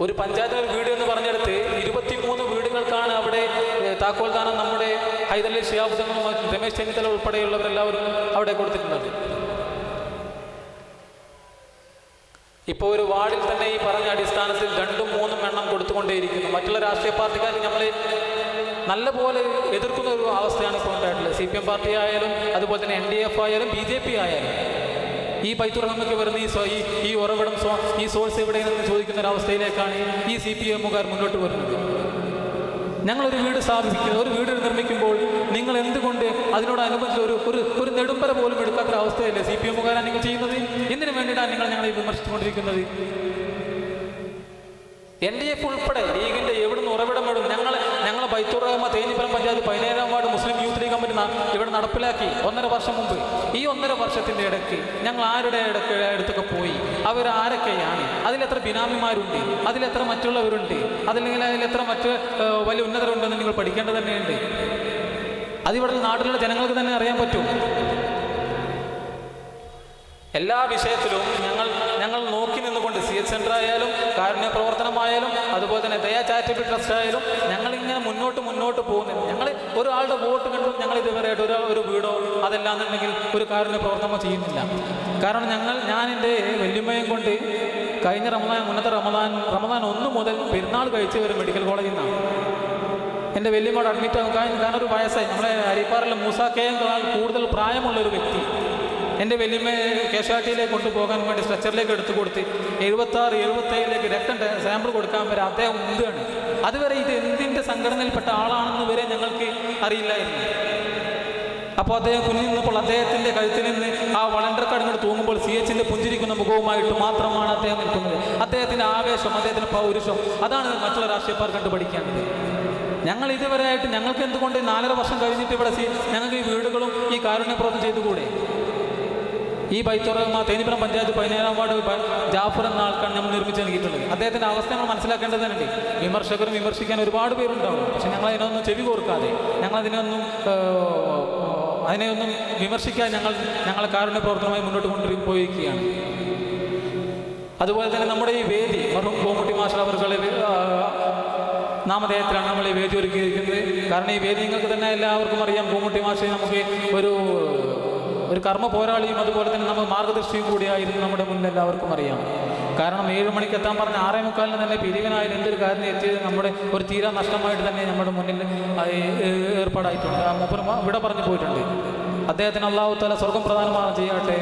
ഒരു പഞ്ചായത്തിൽ ഒരു വീട് എന്ന് പറഞ്ഞെടുത്ത് 23 വീടുകൾക്കാണ് അവിടെ താക്കോൽദാനം നമ്മുടെ ഹൈദരലി ശിഹാബുദ്ദീനും രമേശ് ചെന്നിത്തല ഉൾപ്പെടെയുള്ളവരെല്ലാവരും അവിടെ കൊടുത്തിട്ടുള്ളത്. ഇപ്പോൾ ഒരു വാർഡിൽ തന്നെ ഈ പറഞ്ഞ അടിസ്ഥാനത്തിൽ 2ഉം 3ഉം എണ്ണം കൊടുത്തുകൊണ്ടേയിരിക്കുന്നു. മറ്റുള്ള രാഷ്ട്രീയ പാർട്ടിക്കാർ നമ്മൾ നല്ലപോലെ എതിർക്കുന്ന ഒരു അവസ്ഥയാണ് ഇപ്പോൾ ഉണ്ടായിട്ടുള്ളത്. CPM പാർട്ടി ആയാലും അതുപോലെ തന്നെ NDF ആയാലും BJP ആയാലും ഈ ബൈത്തുർ റഹ്മക്ക് വരുന്ന ഈ ഉറവിടം ഈ സോഴ്സ് എവിടെയെന്ന് ചോദിക്കുന്ന ഒരവസ്ഥയിലേക്കാണ് ഈ CPM-കാർ മുന്നോട്ട് വരുന്നത്. ഞങ്ങളൊരു വീട് സ്ഥാപിക്കുന്നത്, ഒരു വീട് നിർമ്മിക്കുമ്പോൾ നിങ്ങൾ എന്തുകൊണ്ട് അതിനോടനുബന്ധിച്ച് ഒരു നെടുമ്പര പോലും എടുക്കാത്ത അവസ്ഥയല്ലേ CPM-കാരാണ് നിങ്ങൾ ചെയ്യുന്നത്? എന്തിനു വേണ്ടിയിട്ടാണ് നിങ്ങൾ ഞങ്ങളെ വിമർശിച്ചുകൊണ്ടിരിക്കുന്നത്? NDF ഉൾപ്പെടെ ലീഗിൻ്റെ എവിടുന്ന് ഉറവിടം വേണം? ഞങ്ങൾ ബൈത്തുർ റഹ്മ തേഞ്ഞിപ്പലം പഞ്ചായത്ത് 17-ാം വാർഡ് മുസ്ലിം യൂത്ത് ലീഗ് കമ്മിറ്റി ഇവിടെ നടപ്പിലാക്കി 1.5 വർഷം മുമ്പ്. ഈ 1.5 വർഷത്തിൻ്റെ ഇടയ്ക്ക് ഞങ്ങൾ ആരുടെ അടുത്തൊക്കെ പോയി, അവരാരൊക്കെയാണ്, അതിലെത്ര ബിനാമിമാരുണ്ട്, അതിലെത്ര മറ്റുള്ളവരുണ്ട്, അതിലെത്ര മറ്റ് വലിയ ഉന്നതരുണ്ടെന്ന് നിങ്ങൾ പഠിക്കേണ്ടത് തന്നെയുണ്ട്. അതിവിടെ നാട്ടിലുള്ള ജനങ്ങൾക്ക് തന്നെ അറിയാൻ പറ്റും. എല്ലാ വിഷയത്തിലും ഞങ്ങൾ നോക്കി നിന്നുകൊണ്ട് CH സെൻ്റർ ആയാലും കാരുണ്യ പ്രവർത്തനമായാലും അതുപോലെ തന്നെ ദയാ ചാരിറ്റബിൾ ട്രസ്റ്റ് ആയാലും ഞങ്ങളിങ്ങനെ മുന്നോട്ട് പോകുന്നില്ല. ഞങ്ങൾ ഒരാളുടെ വോട്ട് കണ്ടും ഞങ്ങൾ ഇതുവരെയായിട്ട് ഒരു വീടോ അതല്ലാന്നുണ്ടെങ്കിൽ ഒരു കാരുണ്യ പ്രവർത്തനമോ ചെയ്യുന്നില്ല. കാരണം ഞാൻ എൻ്റെ വല്യമ്മയും കൊണ്ട് കഴിഞ്ഞ മുന്നത്തെ റമദാൻ 1 മുതൽ പെരുന്നാൾ കഴിച്ച് ഒരു മെഡിക്കൽ കോളേജിൽ നിന്നാണ് എൻ്റെ വല്യമ്മയോട് അഡ്മിറ്റ് ആകും. കാരണം ഒരു വയസ്സായി, നമ്മളെ അരിപ്പാറിലെ മൂസാക്കയേക്കാൾ കൂടുതൽ പ്രായമുള്ളൊരു വ്യക്തി എൻ്റെ വല്യമ്മയെ കേശാട്ടിയിലേക്ക് കൊണ്ടുപോകാൻ വേണ്ടി സ്ട്രെച്ചറിലേക്ക് എടുത്തു കൊടുത്ത് 76, 77 രക്തം സാമ്പിൾ കൊടുക്കാൻ വരെ അദ്ദേഹം മുന്തുകയാണ്. അതുവരെ ഇത് എന്തിൻ്റെ സംഘടനയിൽപ്പെട്ട ആളാണെന്ന് വരെ ഞങ്ങൾക്ക് അറിയില്ലായിരുന്നു. അപ്പോൾ അദ്ദേഹം കുഞ്ഞിൽ നിന്നപ്പോൾ അദ്ദേഹത്തിൻ്റെ കഴുത്തിൽ നിന്ന് ആ വളണ്ടർ കാർഡ് തൂങ്ങുമ്പോൾ CHൻ്റെ പുഞ്ചിരിക്കുന്ന മുഖവുമായിട്ട് മാത്രമാണ് അദ്ദേഹം നിൽക്കുന്നത്. അദ്ദേഹത്തിൻ്റെ ആവേശം, അദ്ദേഹത്തിൻ്റെ പൗരുഷം, അതാണ് മറ്റുള്ള രാഷ്ട്രീയക്കാർ കണ്ടു പഠിക്കേണ്ടത്. ഞങ്ങൾ ഇതുവരെയായിട്ട് ഞങ്ങൾക്ക് എന്തുകൊണ്ട് 4.5 വർഷം കഴിഞ്ഞിട്ട് ഇവിടെ ഞങ്ങൾക്ക് ഈ വീടുകളും ഈ കാരുണ്യ പ്രവർത്തനം ചെയ്തുകൂടെ? ഈ ബൈത്തുർ റഹ്മ തേഞ്ഞിപ്പലം പഞ്ചായത്ത് 17-ാം വാർഡ് ജാഫർ എന്ന ആൾക്കാണ് നമ്മൾ നിർമ്മിച്ച് നൽകിയിട്ടുള്ളത്. അദ്ദേഹത്തിൻ്റെ അവസ്ഥ നമ്മൾ മനസ്സിലാക്കേണ്ടതുണ്ട്. വിമർശകരും വിമർശിക്കാൻ ഒരുപാട് പേരുണ്ടാവും. പക്ഷെ ഞങ്ങൾ അതിനൊന്നും ചെവി കോർക്കാതെ അതിനെയൊന്നും വിമർശിക്കാൻ ഞങ്ങൾ കാരുണ്യ പ്രവർത്തനമായി മുന്നോട്ട് കൊണ്ടുപോയിരിക്കുകയാണ്. അതുപോലെ തന്നെ നമ്മുടെ ഈ വേദി മർഹൂം കോമുട്ടി മാസ്റ്റർ അവർകളെ നാമധേയത്തിലാണ് നമ്മൾ ഈ വേദി ഒരുക്കിയിരിക്കുന്നത്. കാരണം ഈ വേദി നിങ്ങൾക്ക് തന്നെ എല്ലാവർക്കും അറിയാം. കോമുട്ടി മാസ്റ്റർ നമുക്ക് ഒരു കർമ്മ പോരാളിയും അതുപോലെ തന്നെ നമ്മൾ മാർഗദർശിയും കൂടിയായിരുന്നു നമ്മുടെ മുന്നിൽ എല്ലാവർക്കും അറിയാം. കാരണം 7 മണിക്ക് എത്താൻ പറഞ്ഞ 6:45 തന്നെ പിരിവിനായാലും എന്തൊരു കാര്യം എത്തിയത് നമ്മുടെ ഒരു തീരാ നഷ്ടമായിട്ട് തന്നെ നമ്മുടെ മുന്നിൽ ഏർപ്പാടായിട്ടുണ്ട്. മൂപ്പർ ഇവിടെ പറഞ്ഞു പോയിട്ടുണ്ട്. അദ്ദേഹത്തിന് അല്ലാഹു തആല സ്വർഗം പ്രദാനം ചെയ്യട്ടെ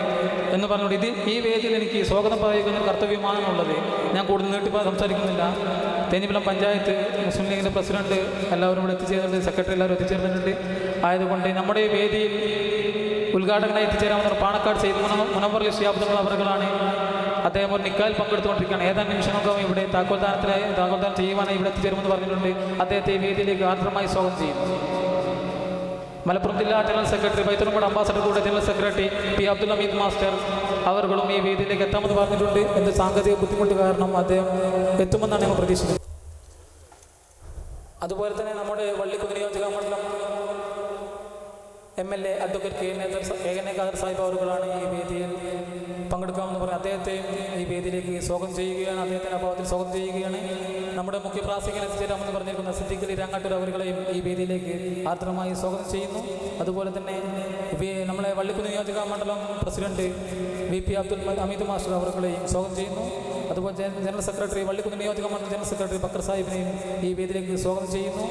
എന്ന് പറഞ്ഞുകൊണ്ട് ഈ വേദിയിൽ എനിക്ക് സ്വാഗതം പറയുന്ന കർത്തവ്യമാണെന്നുള്ളത് ഞാൻ കൂടുതൽ നീട്ടിപ്പോൾ സംസാരിക്കുന്നില്ല. തേഞ്ഞിപ്പലം പഞ്ചായത്ത് മുസ്ലിം ലീഗിൻ്റെ പ്രസിഡന്റ് എല്ലാവരും ഇവിടെ എത്തിച്ചേർന്നിട്ടുണ്ട്, സെക്രട്ടറി എല്ലാവരും എത്തിച്ചേർന്നിട്ടുണ്ട്. ആയതുകൊണ്ട് നമ്മുടെ ഈ വേദിയിൽ ഉദ്ഘാടകനായി എത്തിച്ചേരാവുന്ന പാണക്കാട് സെയ്ദ് മുനവ്വർ ശിഹാബുദ്ദീൻ അവറുകളാണ്. അദ്ദേഹം ഒരു നിക്കായിൽ പങ്കെടുത്തുകൊണ്ടിരിക്കുകയാണ്. ഏതാനും നിമിഷങ്ങൾക്കും ഇവിടെ താക്കോൽദാനം ചെയ്യുവാനായി ഇവിടെ എത്തിച്ചേരുമെന്ന് പറഞ്ഞിട്ടുണ്ട്. അദ്ദേഹത്തെ ഈ വേദിയിലേക്ക് ആർദ്രമായി സ്വാഗതം ചെയ്യുന്നു. മലപ്പുറം ജില്ലാ ജനറൽ സെക്രട്ടറി ബൈത്തുൽ അംബാസഡർ കൂടെ general secretary P. Abdul Hameed master അവர்களுം ഈ വേദിയിലേക്ക് എത്താമെന്ന് പറഞ്ഞിട്ടുണ്ട്. എന്ത് സാങ്കേതിക ബുദ്ധിമുട്ട് കാരണം അദ്ദേഹം എത്തുമെന്നാണ് ഞങ്ങൾ പ്രതീക്ഷിക്കുന്നത്. അതുപോലെ തന്നെ നമ്മുടെ വള്ളിക്കുന്ന് നിയോജക മണ്ഡലം MLA advocate KN Khader Sahib അവറുകളാണ് ഈ വേദിയിൽ പങ്കെടുക്കാമെന്ന് പറഞ്ഞ് അദ്ദേഹത്തെയും ഈ വേദിയിലേക്ക് സ്വാഗതം ചെയ്യുകയാണ്. അദ്ദേഹത്തിൻ്റെ അഭാവത്തിൽ സ്വാഗതം ചെയ്യുകയാണ്. നമ്മുടെ മുഖ്യ പ്രാസംഗികൻ എത്തിച്ചേരാമെന്ന് പറഞ്ഞിരിക്കുന്ന സിദ്ദീഖ് അലി രാങ്ങാട്ടൂർ അവരുകളെയും ഈ വേദിയിലേക്ക് ആർദ്രമായി സ്വാഗതം ചെയ്യുന്നു. അതുപോലെ തന്നെ നമ്മളെ വള്ളിക്കുന്ന് നിയോജക മണ്ഡലം president VP Abdul Hameed master അവരുകളെയും സ്വാഗതം ചെയ്യുന്നു. അതുപോലെ ജനറൽ സെക്രട്ടറി വള്ളിക്കുന്ന് നിയോജക മണ്ഡലം ജനറൽ സെക്രട്ടറി ബക്കർ സാഹിബിനെയും ഈ വേദിയിലേക്ക് സ്വാഗതം ചെയ്യുന്നു.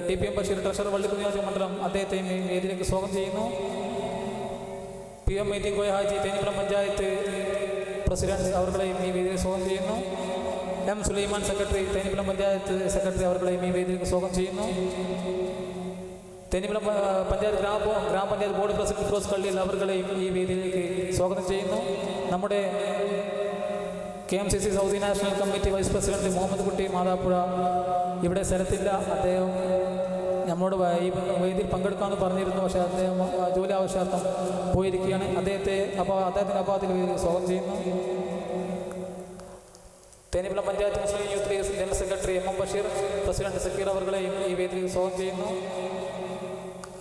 TPM ബഷീർ ട്രഷറർ വള്ളിക്കുന്ന് നിയോജക മണ്ഡലം അദ്ദേഹത്തെയും ഈ വേദിയിലേക്ക് സ്വാഗതം ചെയ്യുന്നു. PM meeting Koya Haji Thenhipalam panchayat president അവരുകളെയും ഈ വേദിയിൽ സ്വാഗതം ചെയ്യുന്നു. M. Sulaiman secretary Thenhipalam panchayat secretary അവരുകളെയും ഈ വേദിയിലേക്ക് സ്വാഗതം ചെയ്യുന്നു. തേഞ്ഞിപ്പലം പഞ്ചായത്ത് ഗ്രാമപഞ്ചായത്ത് ബോർഡ് പ്രസിഡന്റ് ഫിറോസ് കള്ളിയിൽ അവരുകളെയും ഈ വേദിയിലേക്ക് സ്വാഗതം ചെയ്യുന്നു. നമ്മുടെ KMCC Saudi national committee vice president Muhammad Kutty Mathappuzha ഇവിടെ സ്ഥലത്തില്ല. അദ്ദേഹം നമ്മളോട് ഈ വേദിയിൽ പങ്കെടുക്കാമെന്ന് പറഞ്ഞിരുന്നു. പക്ഷേ അദ്ദേഹം ജോലി ആവശ്യാർത്ഥം പോയിരിക്കുകയാണ്. അദ്ദേഹത്തിൻ്റെ അഭാവത്തിൽ സ്വാഗതം ചെയ്യുന്നു. Thenhipalam panchayat Muslim Youth League general secretary MM Basheer president Sakkeer അവരുകളെയും ഈ വേദിയിൽ സ്വാഗതം ചെയ്യുന്നു.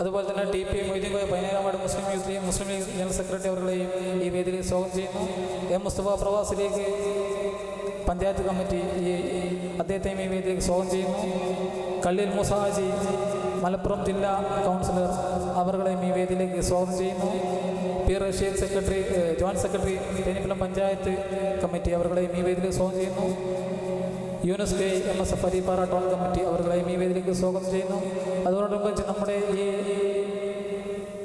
അതുപോലെ തന്നെ TP മൊയ്തീൻ കോയ 17-ാം ward Muslim League general secretary അവരുകളെയും ഈ വേദിയിൽ സ്വാഗതം ചെയ്യുന്നു. M. മുസ്തഫ പ്രവാസി ലീഗ് പഞ്ചായത്ത് കമ്മിറ്റി അദ്ദേഹത്തെയും ഈ വേദിയിലേക്ക് സ്വാഗതം ചെയ്യുന്നു. കള്ളിൽ മുസാജി മലപ്പുറം ജില്ലാ കൗൺസിലർ അവരുടെയും ഈ വേദിയിലേക്ക് സ്വാഗതം ചെയ്യുന്നു. P Rasheed secretary, joint secretary Thenhipalam panchayat committee അവരുടെയും ഈ വേദിയിലേക്ക് സ്വാഗതം ചെയ്യുന്നു. Younus K MSF Arippara town committee അവരുടെയും ഈ വേദിയിലേക്ക് സ്വാഗതം ചെയ്യുന്നു. അതോടനുബന്ധിച്ച് നമ്മുടെ ഈ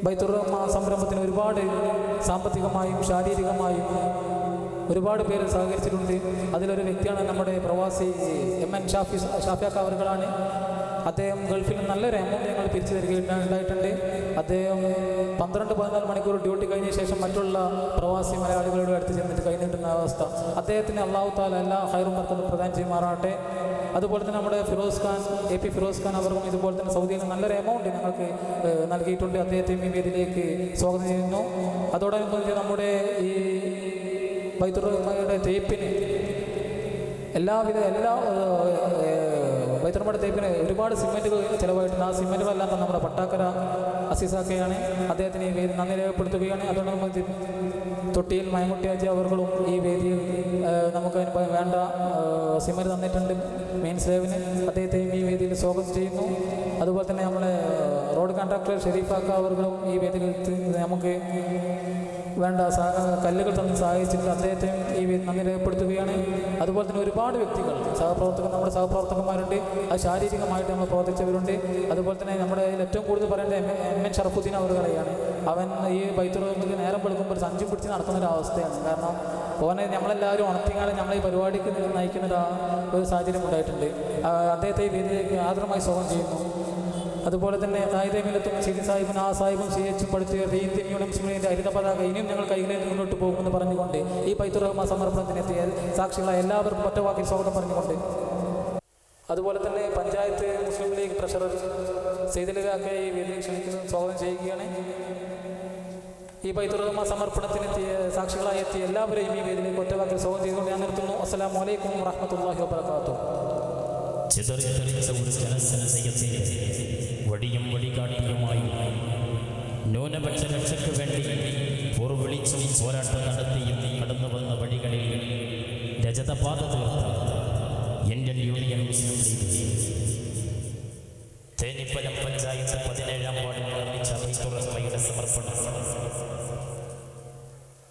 ബൈത്തുർ റഹ്മാൻ സംരംഭത്തിന് ഒരുപാട് സാമ്പത്തികമായും ശാരീരികമായും ഒരുപാട് പേര് സഹകരിച്ചിട്ടുണ്ട്. അതിലൊരു വ്യക്തിയാണ് നമ്മുടെ പ്രവാസി MN ഷാഫിയാക്ക അവറുകളാണ്. അദ്ദേഹം ഗൾഫിൽ നല്ലൊരു എമൗണ്ട് ഞങ്ങൾ പിരിച്ചു തരികയുണ്ടായിട്ടുണ്ട്. അദ്ദേഹം 12-14 മണിക്കൂർ ഡ്യൂട്ടി കഴിഞ്ഞ ശേഷം മറ്റുള്ള പ്രവാസി മലയാളികളുടെ അടുത്ത് ചെന്നിട്ട് കൈനീട്ടുന്ന അവസ്ഥ. അദ്ദേഹത്തിന് അള്ളാഹു താല എല്ലാ ഹൈറും വർക്കും പ്രദാനം ചെയ്യുമാറാട്ടെ. അതുപോലെ തന്നെ നമ്മുടെ ഫിറോസ് ഖാൻ, AP ഫിറോസ് ഖാൻ അവർക്കും ഇതുപോലെ തന്നെ സൗദിയിൽ നല്ലൊരു എമൗണ്ട് ഞങ്ങൾക്ക് നൽകിയിട്ടുണ്ട്. അദ്ദേഹത്തെയും ഈ വേദിയിലേക്ക് സ്വാഗതം ചെയ്യുന്നു. അതോടനുബന്ധിച്ച് നമ്മുടെ ഈ ബൈത്തുർ റഹ്മാന്റെ തേപ്പിന് എല്ലാ ബൈത്തുറഹ്മാന്റെ തേപ്പിന് ഒരുപാട് സിമെൻറ്റുകൾ ചിലവായിട്ടുണ്ട്. ആ സിമെൻറ്റുകളെല്ലാം നമ്മുടെ പട്ടാക്കര അസീസാക്കയാണ്. അദ്ദേഹത്തിന് ഈ വേദി നന്ദി രേഖപ്പെടുത്തുകയാണ്. അതോടൊപ്പം തൊട്ടിയിൽ മയമുട്ടിയാജി അവർകളും ഈ വേദിയിൽ നമുക്ക് വേണ്ട സിമെൻറ്റ് തന്നിട്ടുണ്ട് മെയിൻ സ്ലേവിന്. അദ്ദേഹത്തെയും ഈ വേദിയിൽ സ്വാഗതം ചെയ്യുന്നു. അതുപോലെ തന്നെ നമ്മുടെ റോഡ് കോൺട്രാക്ടർ ഷെരീഫാക്ക അവർകളും ഈ വേദിയിൽ നമുക്ക് വേണ്ട കല്ലുകൾ തന്ന് സഹായിച്ചിട്ട് അദ്ദേഹത്തെയും ഈ നന്ദി രേഖപ്പെടുത്തുകയാണ്. അതുപോലെ തന്നെ ഒരുപാട് വ്യക്തികൾ നമ്മുടെ സഹപ്രവർത്തകന്മാരുണ്ട്. അത് ശാരീരികമായിട്ട് നമ്മൾ പ്രവർത്തിച്ചവരുണ്ട്. അതുപോലെ തന്നെ നമ്മുടെ ഏറ്റവും കൂടുതൽ പറയേണ്ടത് MN ഷറഫുദ്ദീൻ അവരുകളെയാണ്. അവൻ ഈ ബൈത്തുർ റഹ്മാനിൽ നേരം വെളുക്കുമ്പോൾ ഒരു സഞ്ചി പിടിച്ച് നടക്കുന്നൊരവസ്ഥയാണ്. കാരണം ഓനെ നമ്മളെല്ലാവരും ഉണർത്തിങ്ങാതെ നമ്മളെ ഈ പരിപാടിക്ക് നയിക്കുന്ന ഒരു സാഹചര്യം ഉണ്ടായിട്ടുണ്ട്. അദ്ദേഹത്തെ ഈ വേദിയിലേക്ക് ആദരമായി സ്വാഗതം ചെയ്യുന്നു. അതുപോലെ തന്നെ കായികമേലത്തും സിദി സാഹിബും ആ സാഹിബും CH പഠിച്ച ഇന്ത്യൻ യൂണിയൻ മുസ്ലിമിൻ്റെ ഹരിത പതാക ഇനിയും ഞങ്ങൾ കൈകളിൽ മുന്നോട്ട് പോകുമെന്ന് പറഞ്ഞുകൊണ്ട് ഈ ബൈത്തുർ റഹ്മാൻ സമർപ്പണത്തിനെത്തിയ സാക്ഷികളായ എല്ലാവർക്കും ഒറ്റ വാക്കിൽ സ്വാഗതം പറഞ്ഞുകൊണ്ട്, അതുപോലെ തന്നെ പഞ്ചായത്ത് മുസ്ലിം ലീഗ് ട്രഷറർ സെയ്ദലൊക്കെ ഈ വേദിയിൽ ക്ഷണിക്കുന്നത് സ്വാഗതം ചെയ്യുകയാണ്. ഈ ബൈത്തുർ റഹ്മാൻ സമർപ്പണത്തിനെത്തിയ സാക്ഷികളായി എത്തിയ എല്ലാവരെയും ഈ വേദിയിലേക്ക് ഒറ്റ വാക്കിൽ സ്വാഗതം ചെയ്തുകൊണ്ട് ഞാൻ നിർത്തുന്നു. അസ്സലാമു അലൈക്കും വറഹ്മത്തുള്ളാഹി വബറകാതുഹു. വടിയും വടികാട്ടിയുമായി ന്യൂനപക്ഷ രക്ഷയ്ക്ക് വേണ്ടി പൂർവിളിച്ചും പോരാട്ടം നടത്തിയും കടന്നു വന്ന വഴികളിൽ രജതപാത തീർത്ത ഇന്ത്യൻ യൂണിയൻ മുസ്ലിം ലീഗ് തേനിപ്പലം പഞ്ചായത്ത് 17-ാം വാർഡിൽ നിർമ്മിച്ച ബൈത്തുർ റഹ്മാന്റെ സമർപ്പണം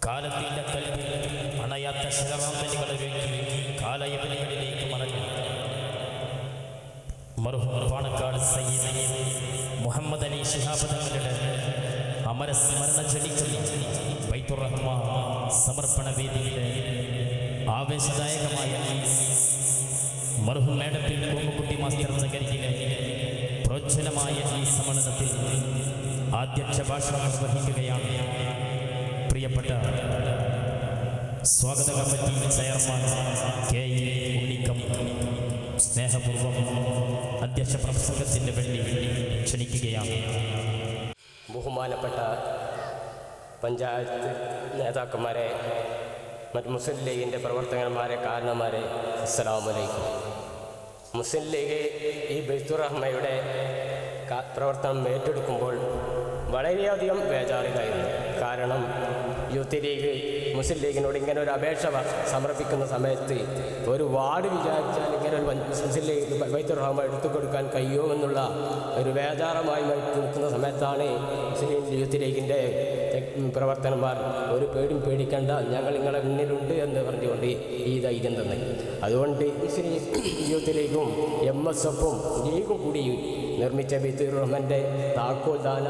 കാലത്തിന്റെ കൽവിൽ അണയാത്ത ശരവാമ്പലികളൊരുക്കി കാലയവനികളിലേക്ക് മറഞ്ഞു മർഹൂം പാണക്കാട് സയ്യിദ് മുഹമ്മദ് അലി ശിഹാബ് തങ്ങളുടെ അമരസ്മരണ ജനിക്കുന്ന ബൈത്തുർ റഹ്മാൻ സമർപ്പണ വേദിയിലെ ആവേശദായകമായ മർഹൂം മേടപ്പിൽ കോമുക്കുട്ടി മാസ്റ്റർ നഗരിയിലെ പ്രോജ്വലമായ ഈ സമ്മേളനത്തിൽ അധ്യക്ഷ ഭാഷണം നിർവഹിക്കുകയാണ് പ്രിയപ്പെട്ട സ്വാഗത കമ്മിറ്റി ചെയർമാൻ KE ഉണ്ണിക്കം സ്നേഹപൂർവ്വം അധ്യക്ഷ പ്രസംഗത്തിൻ്റെ വേണ്ടി ക്ഷണിക്കുകയാണ്. ബഹുമാനപ്പെട്ട പഞ്ചായത്ത് നേതാക്കന്മാരെ, മറ്റ് മുസ്ലിം ലീഗിൻ്റെ പ്രവർത്തകന്മാരെ, കാരണന്മാരെ, അസ്സലാമു അലൈക്കും. മുസ്ലിം ലീഗ് ഈ ബൈത്തുർ റഹ്മാന്റെ പ്രവർത്തനം ഏറ്റെടുക്കുമ്പോൾ വളരെയധികം ബേജാറിലായിരുന്നു. കാരണം യൂത്ത് ലീഗ് മുസ്ലിം ലീഗിനോട് ഇങ്ങനെ ഒരു അപേക്ഷ സമർപ്പിക്കുന്ന സമയത്ത് ഒരു വാർഡ് വിചാരിച്ചാൽ ഇങ്ങനെ ഒരു മുസ്ലിം ലീഗ് ബൈത്തുർ റഹ്മാൻ എടുത്തു കൊടുക്കാൻ കഴിയുമെന്നുള്ള ഒരു ബേജാറുമായി നിൽക്കുന്ന സമയത്താണ് മുസ്ലിം യൂത്ത് ലീഗിൻ്റെ പ്രവർത്തകന്മാർ ഒരു പേടിയും പേടിക്കേണ്ട, ഞങ്ങൾ നിങ്ങളെ മുന്നിലുണ്ട് എന്ന് പറഞ്ഞുകൊണ്ട് ഈ ധൈര്യം തന്നെ. അതുകൊണ്ട് മുസ്ലിം യൂത്ത് ലീഗും MSFും ലീഗും കൂടി നിർമ്മിച്ച ബൈത്തുർ റഹ്മാന്റെ താക്കോൽ ദാന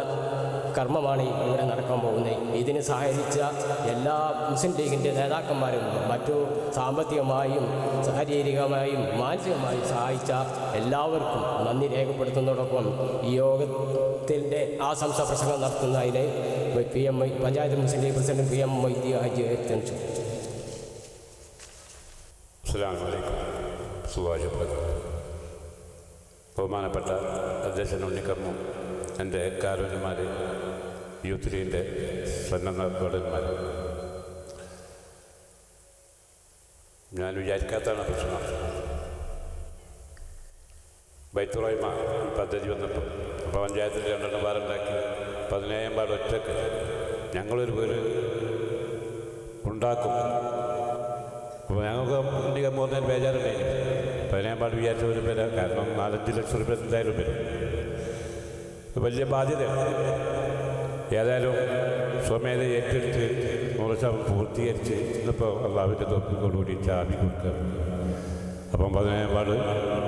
കർമ്മമാണ് ഇവിടെ നടക്കാൻ പോകുന്നത്. ഇതിന് സഹകരിച്ച എല്ലാ മുസ്ലിം ലീഗിൻ്റെ നേതാക്കന്മാരും മറ്റു സാമ്പത്തികമായും ശാരീരികമായും മാനസികമായും സഹായിച്ച എല്ലാവർക്കും നന്ദി രേഖപ്പെടുത്തുന്നതോടൊപ്പം ഈ യോഗത്തിൻ്റെ ആശംസാ പ്രസംഗം നടത്തുന്നതിന് പഞ്ചായത്ത് മുസ്ലിം ലീഗ് പ്രസിഡന്റ് PM മൊയ്തി ഹാജി ക്ഷണിച്ചു. ബഹുമാനപ്പെട്ട അധ്യക്ഷൻ ഉണ്ണിക്കർമ്മം, എൻ്റെ കാരുണ്യന്മാർ, യൂത്ത് ലീഗിൻ്റെ സന്നദ്ധന്മാർ, ഞാൻ വിചാരിക്കാത്തതാണ് പ്രശ്നം. ബൈത്തുർ റഹ്മാൻ പദ്ധതി വന്നപ്പോൾ അപ്പോൾ പഞ്ചായത്തിൽ 2 വാർഡുണ്ടാക്കി 17 വാർഡ് ഒറ്റക്ക് ഞങ്ങളൊരു പേര് ഉണ്ടാക്കും അപ്പോൾ ഞങ്ങൾക്ക് ഇന്ത്യ പോകുന്നതിന് ബേജാറുണ്ടായിരുന്നു. അപ്പോൾ ഞാൻ പാട് വിചാരിച്ച ഒരു പേര്, കാരണം 4-5 ലക്ഷം രൂപ എന്തായാലും വരും, വലിയ ബാധ്യതയാണ്. ഏതായാലും സ്വമേധ ഏറ്റെടുത്ത് 100% പൂർത്തീകരിച്ച് ഇന്നിപ്പോൾ അള്ളാഹുവിൻ്റെ തോപ്പിനോടുകൂടി ചാവി കൊടുക്കുക. അപ്പം 17 വാർഡ്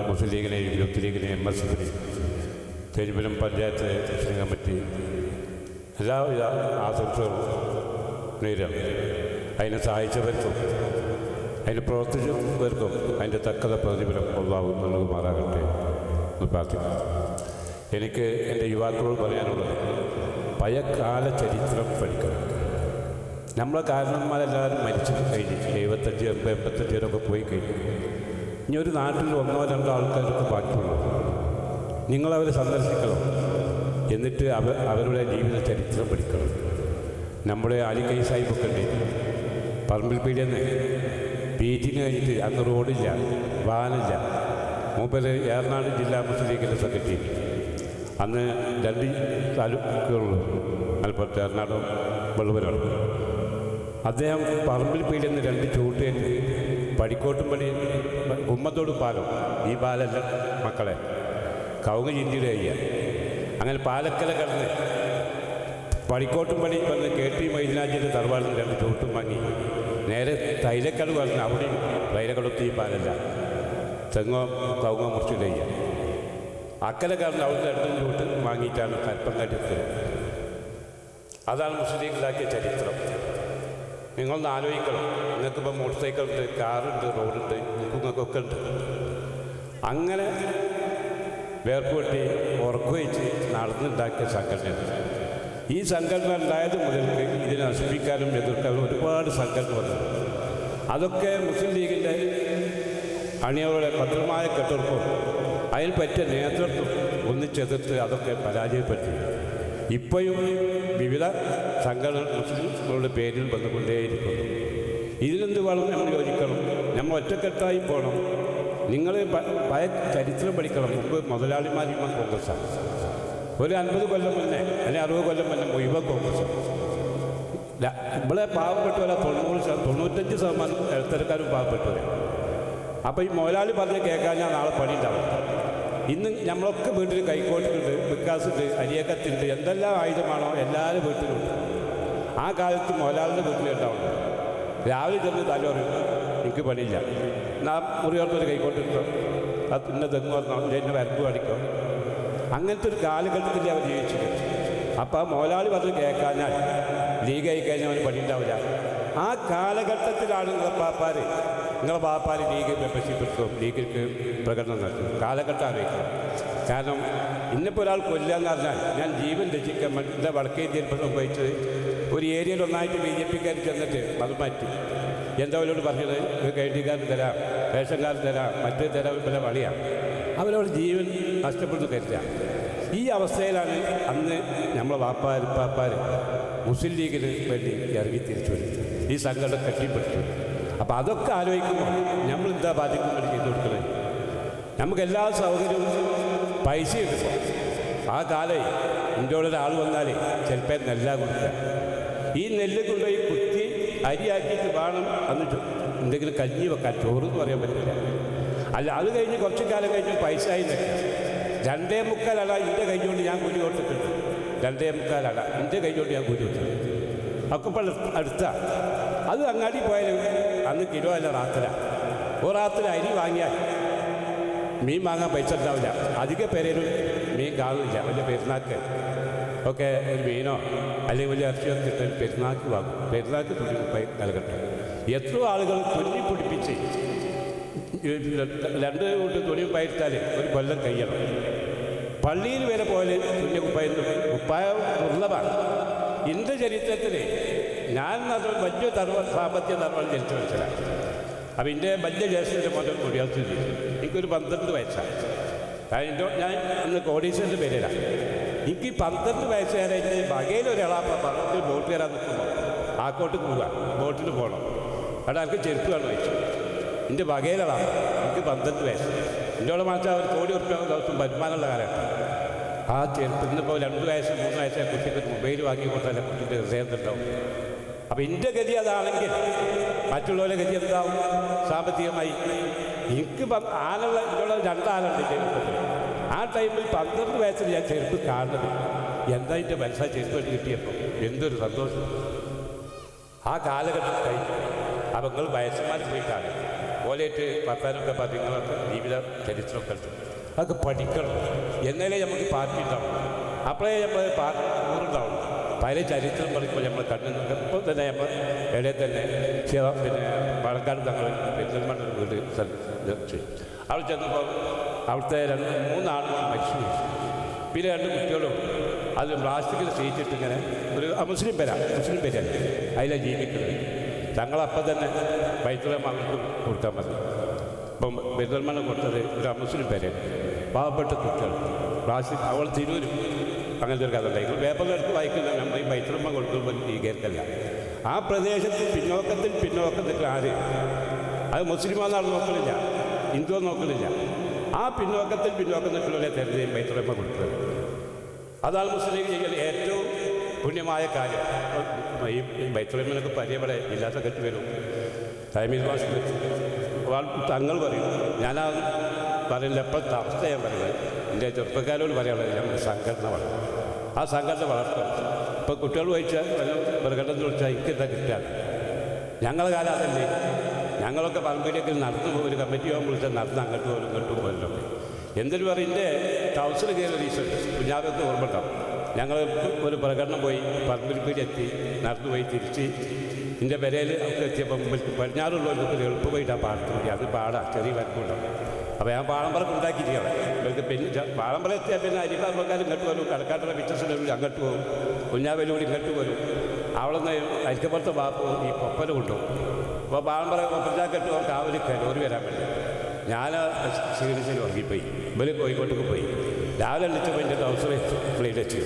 മുസ്ലിം ലീഗിനെയും യൂത്ത് ലീഗിനെയും MSFിനെയും തെരുവിലും പഞ്ചായത്ത് മുസ്ലിം കമ്മിറ്റി എല്ലാവിധ ആശംസകളും നേരാണ്. അതിനെ സഹായിച്ചവർക്കും അതിന് പ്രവർത്തിച്ചവർക്കും അതിൻ്റെ തക്കത പ്രതിഫലം അള്ളാഹു നൽകുമാറാകട്ടെ എന്ന് പ്രാർത്ഥിക്കുന്നു. എനിക്ക് എൻ്റെ യുവാക്കളോട് പറയാനുള്ളത്, പഴയകാല ചരിത്രം പഠിക്കണം. നമ്മളെ കാരണന്മാരെല്ലാവരും മരിച്ചു കഴിഞ്ഞ് 75, 80, 85 വരെയൊക്കെ പോയി കഴിഞ്ഞു. ഇനി ഒരു നാട്ടിൽ 1-2 ആൾക്കാർക്ക് ബാക്കിയുള്ളൂ. നിങ്ങളവരെ സന്ദർശിക്കണം, എന്നിട്ട് അവരുടെ ജീവിത ചരിത്രം പഠിക്കണം. നമ്മുടെ അലിക്കൈ സാഹിബൊക്കെ ഉണ്ട്, പറമ്പിൽ പീടിയെന്ന് ബീച്ചിന് കഴിഞ്ഞിട്ട് അന്ന് റോഡില്ല, വാഹനമില്ല. മൂപ്പര് ഏറനാട് ജില്ലാ മുസ്ലിം ലീഗിൻ്റെ സെക്രട്ടറി. അന്ന് 2 താലൂക്കുകളുള്ളൂ, മലപ്പുറത്ത് എറണാകുളം വെള്ളുവനാണ്. അദ്ദേഹം പറമ്പിൽ പീടിയെന്ന് 2 ചൂട്ടേറ്റ് പടിക്കോട്ടും പടി ഉമ്മത്തോട് പാലം, ഈ പാലല്ല മക്കളെ, കവുങ്ങ് ചിന്തിയുടെ കഴിയുക. അങ്ങനെ പാലക്കല കടന്ന് പടിക്കോട്ടും പടി വന്ന് KT മൈനാജിൻ്റെ തറവാടിന് 2 ചൂട്ടും വാങ്ങി നേരെ തൈലക്കട പറഞ്ഞ് അവിടെയും തൈലക്കടത്ത് ഈ പാലല്ല, തെങ്ങോ കവുങ്ങോ മുറിച്ച് കഴിയുക. അക്കല കടന്ന് അവിടുന്ന് 2 ചൂട്ട് വാങ്ങിയിട്ടാണ് കൽപ്പങ്കാട്ടിയെത്തുന്നത്. അതാണ് മുസ്ലിം ലീഗിലാക്കിയ ചരിത്രം. നിങ്ങളൊന്ന് ആലോചിക്കണം. നിങ്ങൾക്കിപ്പോൾ മോട്ടോർ സൈക്കിളുണ്ട്, കാറുണ്ട്, റോഡുണ്ട്, നിങ്ങൾക്കൊക്കെ ഉണ്ട്. അങ്ങനെ വേർപ്പുവെട്ടി ഉറക്കുവെച്ച് നടന്നുണ്ടാക്കിയ സംഘടനയാണ്. ഈ സംഘടന ഉണ്ടായത് മുതൽക്ക് ഇതിനെ നശിപ്പിക്കാനും എതിർക്കാനും ഒരുപാട് സംഘടന വന്നു. അതൊക്കെ മുസ്ലിം ലീഗിൻ്റെ അണിയവരുടെ ഭദ്രമായ കെട്ടുറപ്പും അതിൽ പറ്റിയ നേതൃത്വം ഒന്നിച്ചെതിർത്ത് അതൊക്കെ പരാജയപ്പെടുത്തി. ഇപ്പോഴും വിവിധ സംഘടന മുസ്ലിങ്ങളുടെ പേരിൽ വന്നുകൊണ്ടേയിരിക്കുന്നു. ഇതിനെന്ത് വേണം? നമ്മൾ യോജിക്കണം, നമ്മൾ ഒറ്റക്കെട്ടായി പോകണം. നിങ്ങൾ പഴയ ചരിത്രം പഠിക്കണം. മുമ്പ് മുതലാളിമാരി만 കോൺഗ്രസ്സാണ്. ഒരു 50 കൊല്ലം മുന്നേ അല്ലെങ്കിൽ 60 കൊല്ലം മുന്നേ മുഴുവൻ കോൺഗ്രസ്സാണ്. ഇവിടെ പാവപ്പെട്ടവരാ 95% ഇടത്തരക്കാരും പാവപ്പെട്ടവരാണ്. അപ്പോൾ ഈ മുതലാളി പറഞ്ഞ് കേൾക്കാൻ ഞാൻ നാളെ പണി ഉണ്ടാവും. ഇന്ന് നമ്മളൊക്കെ വീട്ടിൽ കൈക്കോട്ടുണ്ട്, വിക്കാസുണ്ട്, അരിയക്കത്തുണ്ട്, എന്തെല്ലാം ആയുധമാണോ എല്ലാവരും വീട്ടിലുണ്ട്. ആ കാലത്ത് മുതലാളിൻ്റെ വീട്ടിലുണ്ടാവും. രാവിലെ ചെന്ന് തലോറി എനിക്ക് പണിയില്ല, നാം മുറിയോർത്തൊരു കൈക്കോട്ടിട്ടോ, അത് ഇന്ന തെങ്ങ് വന്നോ, എന്നെ വരമ്പ് അടിക്കോ. അങ്ങനത്തെ ഒരു കാലഘട്ടത്തിൽ അവർ ജീവിച്ചത്. അപ്പോൾ ആ മുതലാളി പറഞ്ഞ് കേൾക്കാഞ്ഞാൽ ലീഗ് ആയി കഴിഞ്ഞാൽ അവന് പണി ഉണ്ടാവില്ല. ആ കാലഘട്ടത്തിലാണ് നിങ്ങളെ പാപ്പാർ ലീഗ് മെമ്പർഷിപ്പ് എടുക്കും, ലീഗിലേക്ക് പ്രകടനം നടത്തും. കാലഘട്ടം അറിയിക്കണം. കാരണം ഇന്നിപ്പോൾ ഒരാൾ കൊല്ലാന്ന് പറഞ്ഞാൽ ഞാൻ ജീവൻ രക്ഷിക്കാൻ എൻ്റെ വടക്കേ ഇന്ത്യയിൽ ഉപയോഗിച്ചത് ഒരു ഏരിയയിൽ ഒന്നായിട്ട് BJPക്കാർ ചെന്നിട്ട് അത് മാറ്റി. എന്താ അവരോട് പറഞ്ഞത്? KT-കാരൻ തരാം, റേഷൻകാരൻ തരാം, മറ്റേ തരാം, പിന്നെ വളിയാണ്. അവരവരുടെ ജീവൻ നഷ്ടപ്പെടുന്നു കരുതുക. ഈ അവസ്ഥയിലാണ് അന്ന് നമ്മളെ പാപ്പാർ മുസ്ലിം ലീഗിന് വേണ്ടി ഇറങ്ങി തിരിച്ചു വരുന്നത്, ഈ സംഘടന കെട്ടിപ്പറ്റും. അപ്പോൾ അതൊക്കെ ആലോചിക്കുമ്പോൾ നമ്മളെന്താ ബാധ്യത ചെയ്തു കൊടുക്കുന്നത്? നമുക്ക് എല്ലാ സൗകര്യവും പൈസ കിട്ടുമ്പോൾ ആ കാലം എൻ്റെ കൂടെ ഒരാൾ വന്നാൽ ചിലപ്പോൾ നെല്ലാ കൊടുക്കുക. ഈ നെല്ല് കൊണ്ടുപോയി കുത്തി അരിയാക്കിയിട്ട് വേണം അന്ന് എന്തെങ്കിലും കഞ്ഞി വെക്കാൻ, ചോറ് എന്ന് പറയാൻ പറ്റില്ല. അല്ല, അത് കഴിഞ്ഞ് കുറച്ച് കാലം കഴിഞ്ഞ് പൈസ ആയി നിൽക്കുക. 2.25 അട എൻ്റെ കൈകൊണ്ട് ഞാൻ കൂലി കൊടുത്തിട്ടുണ്ട്. 2.25 അട എൻ്റെ കൈകൊണ്ട് ഞാൻ കൂലി കൊടുത്തിട്ടുണ്ട്. ഒക്കെ ഇപ്പോൾ അടുത്താണ്. അത് അങ്ങാടി പോയാൽ അന്ന് കിലോ അല്ല റാത്തില. റാത്തില അരി വാങ്ങിയാൽ മീൻ വാങ്ങാൻ പൈസ ഉണ്ടാവില്ല. അധിക പേരും മീൻ കാണുന്നില്ല. വലിയ പെരുന്നാക്ക് ഒക്കെ ഒരു മീനോ അല്ലെങ്കിൽ വലിയ ഇറച്ചിയോ കിട്ടാൻ പെരുന്നാക്ക് വാങ്ങും. പെരുന്നാക്ക് തുന്നി നൽകട്ടെ. എത്രയോ ആളുകൾ തുന്നി പിടിപ്പിച്ച് 2 കൂട്ട് തുണി കുപ്പായിട്ടാൽ ഒരു കൊല്ലം കഴിയണം. പള്ളിയിൽ വരെ പോലെ തുന്നി കുപ്പായം ദുർലഭമാണ്. എൻ്റെ ചരിത്രത്തിൽ ഞാൻ വലിയ സാമ്പത്തിക തർമ്മം ജനിച്ചു മനസ്സിലാണ്. അപ്പം എൻ്റെ വലിയ ജ്യേഷ്ഠൻ്റെ മുതൽ മുടിയാൾത്തിൽ എനിക്കൊരു 12 വയസ്സാണ്. കാരണം ഞാൻ അന്ന് കോടീശ്വരൻ്റെ പേരിലാണ്. എനിക്ക് 12 വയസ്സ് വരെ എൻ്റെ വകയിൽ ഒരാളാപ്പം പറഞ്ഞിട്ട് ബോട്ട് കയറാൻ നിൽക്കുമ്പോൾ ആക്കോട്ട് പോവുക, ബോട്ടിൽ പോകണം. അവിടെ എനിക്ക് ചെരുപ്പ് വേണം വെച്ചു. എൻ്റെ വകയിലാണ്. എനിക്ക് 12 വയസ്സ്. എൻ്റെ കൂടെ മാറ്റാൻ ഒരു 1 കോടി ഉറുപ്പിക ദിവസം വരുമാനമുള്ള കാലഘട്ടം. ആ ചെറുപ്പം ഇന്നിപ്പോൾ 2 വയസ്സ് 3 വയസ്സായ കുട്ടിക്ക് ഒരു മൊബൈൽ വാങ്ങി കൊടുത്താൽ കുട്ടിൻ്റെ ഹൃദയത്തിലുണ്ടാവും. അപ്പോൾ എൻ്റെ ഗതി അതാണെങ്കിൽ മറ്റുള്ളവരുടെ ഗതി എന്താവും സാമ്പത്തികമായി? എനിക്ക് ആനുള്ള ഇന്നുള്ള 2 ആളുണ്ട് ചെറുപ്പത്തിൽ. ആ ടൈമിൽ 12 വയസ്സിൽ ഞാൻ ചെരുപ്പ് കാണുന്നത്. എന്താ എൻ്റെ മനസ്സിലായി ചെരുപ്പ് കിട്ടിയപ്പോൾ എന്തൊരു സന്തോഷം. ആ കാലഘട്ടം കഴിഞ്ഞു. അപ്പം നിങ്ങൾ വയസ്സന്മാർ പോയി കാണും ഓലേറ്റ് വർത്താനൊക്കെ നിങ്ങളൊക്കെ ജീവിത ചരിത്രമൊക്കെ ഉണ്ട്. അതൊക്കെ പഠിക്കണം. എന്നാലേ നമുക്ക് പാർട്ടി ഉണ്ടാവും. അപ്പോഴേ നമ്മൾ പാർട്ടി ഊറുണ്ടാവും. പല ചരിത്രം പഠിക്കുമ്പോൾ നമ്മൾ കണ്ണിൽ ഇപ്പോൾ തന്നെ നമ്മൾ ഇടയിൽ തന്നെ പിന്നെ പാലക്കാട് തങ്ങൾ പെരുന്തൽമണ്ണ വീട് അവിടെ ചെന്നപ്പോൾ അവിടുത്തെ 3 ആളുകൾ മരിച്ചു. പിന്നെ 2 കുട്ടികളും അത് പ്ലാസ്റ്റിക്കിൽ സീറ്റിട്ട് ഇങ്ങനെ ഒരു മുസ്ലിം പേരാണ് അതിലാണ് ജീവിക്കുന്നത്. തങ്ങളപ്പം തന്നെ ബൈത്തുൽ മകൾക്ക് കൊടുക്കാൻ മതി. ഇപ്പം പെരുന്തൽമണ്ണ കൊടുത്തത് ഒരു മുസ്ലിം പേരാണ്. പാവപ്പെട്ട കുട്ടികൾ പ്ലാസ്റ്റിക് അവൾ തിരൂരും അങ്ങനത്തെ ഒരു കഥ ഉണ്ടായി. പേപ്പറിലെടുത്ത് വായിക്കുന്ന നമ്മൾ ഈ ബൈത്തുൽ മക കൊടുക്കുമ്പോൾ സ്വീകരിക്കല്ല. ആ പ്രദേശത്ത് പിന്നോക്കത്തിൽ ആര് അത് മുസ്ലിമാണെന്നാണ് നോക്കണില്ല, ഹിന്ദു നോക്കണില്ല. ആ പിന്നോക്കത്തിലുള്ള തെരഞ്ഞെടുപ്പ് ബൈത്തുൽ മക കൊടുത്തത്. അതാണ് മുസ്ലിം ചെയ്യൽ ഏറ്റവും പുണ്യമായ കാര്യം. ഈ ബൈത്തുൽ മകനൊക്കെ പരിചയപ്പെടെ ജില്ലാ സെക്രട്ടറി വരും, ടൈമിൽ തങ്ങൾ പറയും. ഞാനാ പറയുന്നത് എപ്പോഴത്തെ അവസ്ഥ ഞാൻ പറയുന്നത് എൻ്റെ ചെറുപ്പക്കാരോട് പറയാനുള്ളത് നമ്മൾ സംഘടന വളർത്തും. ആ സംഘടന വളർത്തും. ഇപ്പോൾ കുട്ടികൾ ചോദിച്ചാൽ പ്രകടനം ചോദിച്ചാൽ എനിക്കെന്താ കിട്ടാൻ? ഞങ്ങളുടെ കാലം അതല്ലേ. ഞങ്ങളൊക്കെ പറമ്പിലേക്ക് നടന്നു പോകും. ഒരു കമ്മിറ്റി പോകാൻ വിളിച്ചാൽ നടന്ന് അങ്ങോട്ട് പോലും ഇങ്ങോട്ട് പോകലൊക്കെ. എന്തിനു പറയും എൻ്റെ ടൗസിൽ കയറി റീസൺ കുഞ്ഞാവൊക്കെ ഓർമ്മ ഉണ്ടാവും. ഞങ്ങൾ ഒരു പ്രകടനം പോയി പറമ്പിൽപ്പീടി നടന്നു പോയി തിരിച്ച് എൻ്റെ പെരയിൽ ഒക്കെ എത്തിയപ്പം പടിഞ്ഞാറുള്ളവർക്ക് എളുപ്പമായിട്ട് ആ പാടത്ത് പോയി. അത് പാടാം, ചെറിയ വരക്കുണ്ടാവും. അപ്പോൾ ഞാൻ പാളമ്പറക്ക് ഉണ്ടാക്കിയിരിക്കുകയാണ്. ഇവർക്ക് പിന്നെ പാളമ്പറ എത്തിയാൽ പിന്നെ അരിപ്പാർക്കാർ ഇങ്ങോട്ട് വരും, കടക്കാട്ടുള്ള പിറ്റേഴ്സിൻ്റെ അങ്ങോട്ട് പോകും, കുഞ്ഞാവേലൂടി ഇങ്ങോട്ട് വരും. അവിടെ നിന്ന് അരിക്കപ്പുറത്തെ ബാപ്പ് ഈ കൊപ്പല കൊണ്ടുപോകും. അപ്പോൾ പാളമ്പറ കൊപ്പച്ചാക്കെട്ട് കാവലി കലോറി വരാൻ വേണ്ടി ഞാൻ ക്ഷീണിച്ചിൽ ഉറങ്ങിപ്പോയി. ഇവർ കോഴിക്കോട്ടേക്ക് പോയി. രാവിലെ എണ്ണിച്ചപ്പോൾ എൻ്റെ അവസരം പ്ലേറ്റ് വെച്ച്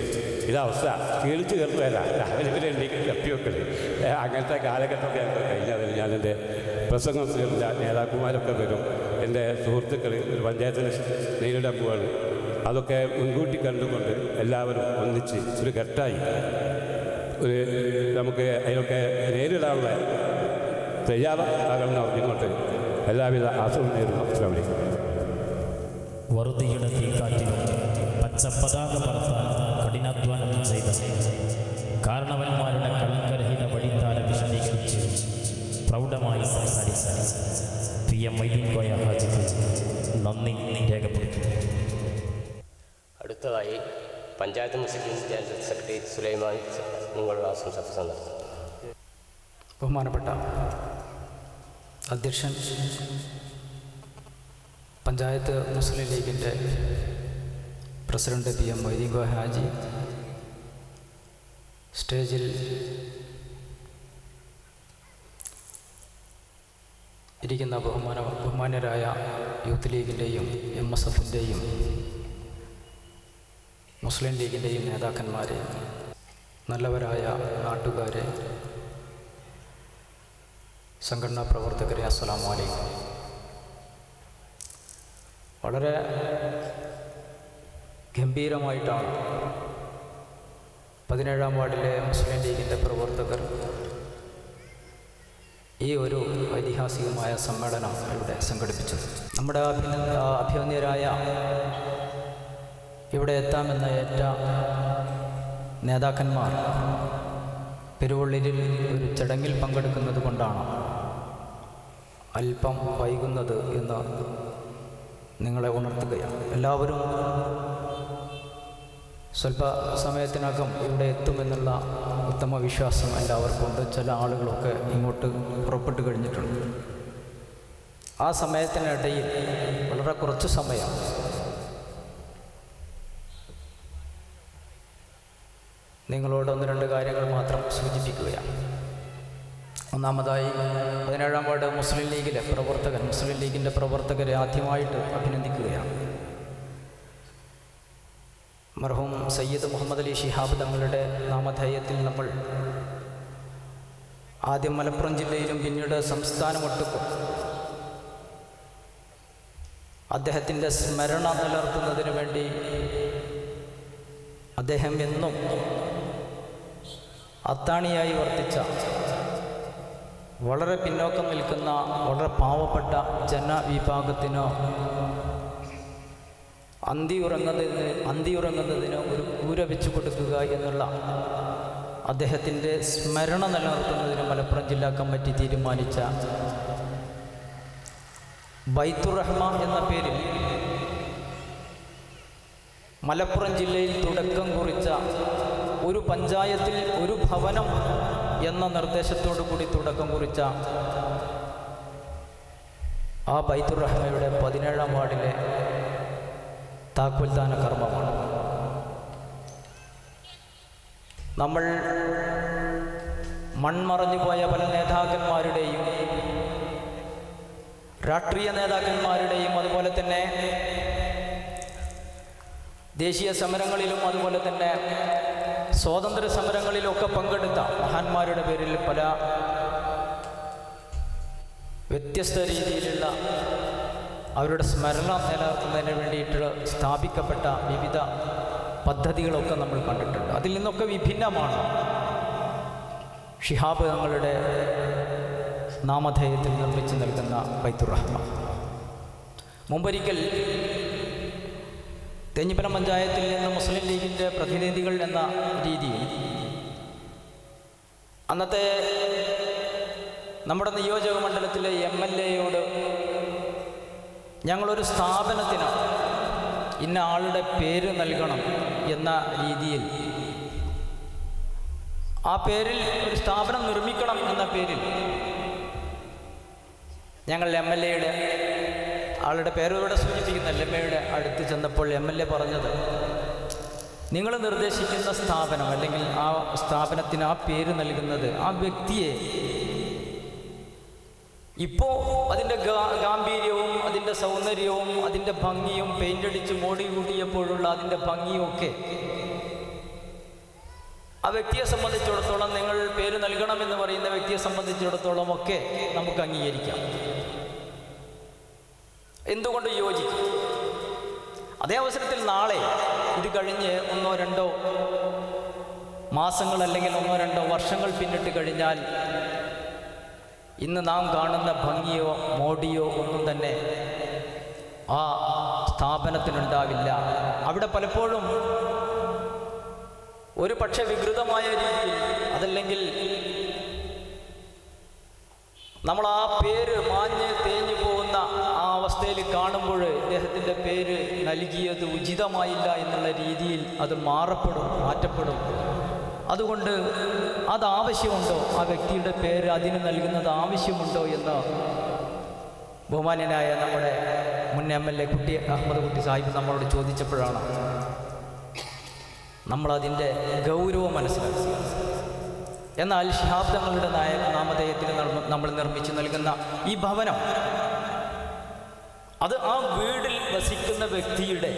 ഇതവസ്ഥ ക്ഷീണിച്ച് കയറി വരാം. രാവിലെ ഇവരെ എണ്ണിക്ക് തപ്പിവെക്കൽ അങ്ങനത്തെ കാലഘട്ടമൊക്കെ കഴിഞ്ഞാൽ ഞാൻ എൻ്റെ പ്രസംഗം നേതാക്കന്മാരൊക്കെ വരും. എൻ്റെ സുഹൃത്തുക്കൾ ഒരു പഞ്ചായത്തിന് നേരിടാൻ പോവാണ്. അതൊക്കെ മുൻകൂട്ടി കണ്ടുകൊണ്ട് എല്ലാവരും ഒന്നിച്ച് ഒരു ഘട്ടമായി നമുക്ക് അതിനൊക്കെ നേരിടാനുള്ള തയ്യാറാകണമെന്ന് പറഞ്ഞുകൊണ്ട് എല്ലാവിധ ആശ്രമം നേരിടുന്നു. അസ്സലാമു വറുതിയുടെ തീക്കാറ്റിലും പച്ചപ്പതാക പറത്താൻ കഠിനാധ്വാനം ചെയ്ത കാരണവന്മാരുടെ കളങ്കരഹിത വഴിത്താര വിശദീകരിച്ച് പ്രൗഢമായി സംസാരിച്ച PM മൊയ്തീൻ കോയ ഹാജിക്ക് നന്ദി രേഖപ്പെടുത്തുന്നു. അടുത്തതായി പഞ്ചായത്ത് മുസ്ലിം ജനറൽ സെക്രട്ടറി സുലൈമാൻ നിങ്ങളുടെ ആശംസ നടത്തുന്നു. ബഹുമാനപ്പെട്ട അധ്യക്ഷൻ, പഞ്ചായത്ത് മുസ്ലിം ലീഗിൻ്റെ പ്രസിഡന്റ് PM മൊയ്തീൻ കോയ ഹാജി, സ്റ്റേജിൽ ഇരിക്കുന്ന ബഹുമാന്യരായ യൂത്ത് ലീഗിൻ്റെയും MSFൻ്റെയും മുസ്ലിം ലീഗിൻ്റെയും നേതാക്കന്മാരെ, നല്ലവരായ നാട്ടുകാരെ, സംഘടനാ പ്രവർത്തകരെ, അസ്സലാമു അലൈക്കും. വളരെ ഗംഭീരമായിട്ടാണ് 17-ാം വാർഡിലെ മുസ്ലിം ലീഗിൻ്റെ പ്രവർത്തകർ ഈ ഒരു ഐതിഹാസികമായ സമ്മേളനം ഇവിടെ സംഘടിപ്പിച്ചത്. നമ്മുടെ അഭിമന്യരായ ഇവിടെ എത്താമെന്ന ഏറ്റ നേതാക്കന്മാർ പെരുവള്ളിയിൽ ഒരു ചടങ്ങിൽ പങ്കെടുക്കുന്നത് കൊണ്ടാണ് അല്പം വൈകുന്നത് എന്ന് നിങ്ങളെ ഉണർത്തുകയാണ്. എല്ലാവരും സ്വല്പ സമയത്തിനകം ഇവിടെ എത്തുമെന്നുള്ള ഉത്തമ വിശ്വാസം എല്ലാവർക്കുണ്ട്. ചില ആളുകളൊക്കെ ഇങ്ങോട്ട് പുറപ്പെട്ടു കഴിഞ്ഞിട്ടുണ്ട്. ആ സമയത്തിനിടയിൽ വളരെ കുറച്ച് സമയം നിങ്ങളോട് 1-2 കാര്യങ്ങൾ മാത്രം സൂചിപ്പിക്കുകയാണ്. ഒന്നാമതായി 17-ാം വാർഡ് മുസ്ലിം ലീഗിൻ്റെ പ്രവർത്തകരെ ആദ്യമായിട്ട് അഭിനന്ദിക്കുകയാണ്. മർഹൂം സയ്യിദ് മുഹമ്മദ് അലി ശിഹാബ് തങ്ങളുടെ നാമധേയത്തിൽ നമ്മൾ ആദ്യം മലപ്പുറം ജില്ലയിലും പിന്നീട് സംസ്ഥാനമൊട്ടുക്കും അദ്ദേഹത്തിൻ്റെ സ്മരണ നിലനിർത്തുന്നതിന് വേണ്ടി അദ്ദേഹം എന്നും അത്താണിയായി വർത്തിച്ച വളരെ പിന്നോക്കം നിൽക്കുന്ന വളരെ പാവപ്പെട്ട ജനവിഭാഗത്തിന് അന്തിയുറങ്ങുന്നതിന് ഒരു കൂര വെച്ചു കൊടുക്കുക എന്നുള്ള അദ്ദേഹത്തിൻ്റെ സ്മരണ നിലനിർത്തുന്നതിന് മലപ്പുറം ജില്ലാ കമ്മിറ്റി തീരുമാനിച്ച ബൈത്തുർ റഹ്മ എന്ന പേരിൽ മലപ്പുറം ജില്ലയിൽ തുടക്കം കുറിച്ച ഒരു പഞ്ചായത്തിൽ ഒരു ഭവനം എന്ന നിർദ്ദേശത്തോടു കൂടി തുടക്കം കുറിച്ച ആ ബൈത്തുർ റഹ്മയുടെ 17-ാം വാർഡിലെ താക്കോൽദാന കർമ്മമാണ്. നമ്മൾ മൺമറഞ്ഞു പോയ പല നേതാക്കന്മാരുടെയും രാഷ്ട്രീയ നേതാക്കന്മാരുടെയും അതുപോലെ തന്നെ ദേശീയ സമരങ്ങളിലും അതുപോലെ തന്നെ സ്വാതന്ത്ര്യ സമരങ്ങളിലൊക്കെ പങ്കെടുത്ത മഹാന്മാരുടെ പേരിൽ പല വ്യത്യസ്ത രീതിയിലുള്ള അവരുടെ സ്മരണ നിലനിർത്തുന്നതിന് വേണ്ടിയിട്ട് സ്ഥാപിക്കപ്പെട്ട വിവിധ പദ്ധതികളൊക്കെ നമ്മൾ കണ്ടിട്ടുണ്ട്. അതിൽ നിന്നൊക്കെ വിഭിന്നമാണ് ശിഹാബ് തങ്ങളുടെ നാമധേയത്തിൽ നിർമ്മിച്ച് നൽകുന്ന ബൈത്തുർ റഹ്മ. മുമ്പൊരിക്കൽ തേഞ്ഞിപ്പലം പഞ്ചായത്തിൽ നിന്ന് മുസ്ലിം ലീഗിൻ്റെ പ്രതിനിധികൾ എന്ന രീതിയിൽ അന്നത്തെ നമ്മുടെ നിയോജക മണ്ഡലത്തിലെ MLA-യോട് ഞങ്ങളൊരു സ്ഥാപനത്തിന് ഇന്ന ആളുടെ പേര് നൽകണം എന്ന രീതിയിൽ ആ പേരിൽ ഒരു സ്ഥാപനം നിർമ്മിക്കണം എന്ന പേരിൽ ഞങ്ങൾ MLA-യുടെ ആളുടെ പേരോടെ സൂചിപ്പിക്കുന്ന LMA-യുടെ അടുത്ത് ചെന്നപ്പോൾ MLA പറഞ്ഞത്, നിങ്ങൾ നിർദ്ദേശിക്കുന്ന സ്ഥാപനം അല്ലെങ്കിൽ ആ സ്ഥാപനത്തിന് ആ പേര് നൽകുന്നത് ആ വ്യക്തിയെ ഇപ്പോൾ അതിൻ്റെ ഗാംഭീര്യവും അതിൻ്റെ സൗന്ദര്യവും അതിൻ്റെ ഭംഗിയും പെയിൻ്റടിച്ച് മോടി കൂട്ടിയപ്പോഴുള്ള അതിൻ്റെ ഭംഗിയുമൊക്കെ ആ വ്യക്തിയെ സംബന്ധിച്ചിടത്തോളം നിങ്ങൾ പേര് നൽകണമെന്ന് പറയുന്ന വ്യക്തിയെ സംബന്ധിച്ചിടത്തോളം ഒക്കെ നമുക്ക് അംഗീകരിക്കാം. എന്തുകൊണ്ട് യോജിക്കും? അതേ അവസരത്തിൽ നാളെ ഇത് കഴിഞ്ഞ് 1-2 മാസങ്ങൾ അല്ലെങ്കിൽ 1-2 വർഷങ്ങൾ പിന്നിട്ട് കഴിഞ്ഞാൽ ഇന്ന് നാം കാണുന്ന ഭംഗിയോ മോടിയോ ഒന്നും തന്നെ ആ സ്ഥാപനത്തിനുണ്ടാവില്ല. അവിടെ പലപ്പോഴും ഒരു പക്ഷേ വികൃതമായ രീതിയിൽ അതല്ലെങ്കിൽ നമ്മൾ ആ പേര് മാഞ്ഞ് തേഞ്ഞു പോകുന്ന ആ അവസ്ഥയിൽ കാണുമ്പോൾ ഇദ്ദേഹത്തിൻ്റെ പേര് നൽകിയത് ഉചിതമായില്ല എന്നുള്ള രീതിയിൽ അത് മാറ്റപ്പെടും. അതുകൊണ്ട് അതാവശ്യമുണ്ടോ, ആ വ്യക്തിയുടെ പേര് അതിന് നൽകുന്നത് ആവശ്യമുണ്ടോ എന്ന് ബഹുമാന്യനായ നമ്മുടെ മുൻ MLA അഹമ്മദ് കുട്ടി സാഹിബ് നമ്മളോട് ചോദിച്ചപ്പോഴാണ് നമ്മളതിൻ്റെ ഗൗരവം മനസ്സിലാക്കി. എന്നാൽ ശിഹാബ് തങ്ങളുടെ നാമധേയത്തിൽ നമ്മൾ നിർമ്മിച്ച് നൽകുന്ന ഈ ഭവനം അത് ആ വീടിൽ വസിക്കുന്ന വ്യക്തിയുടെ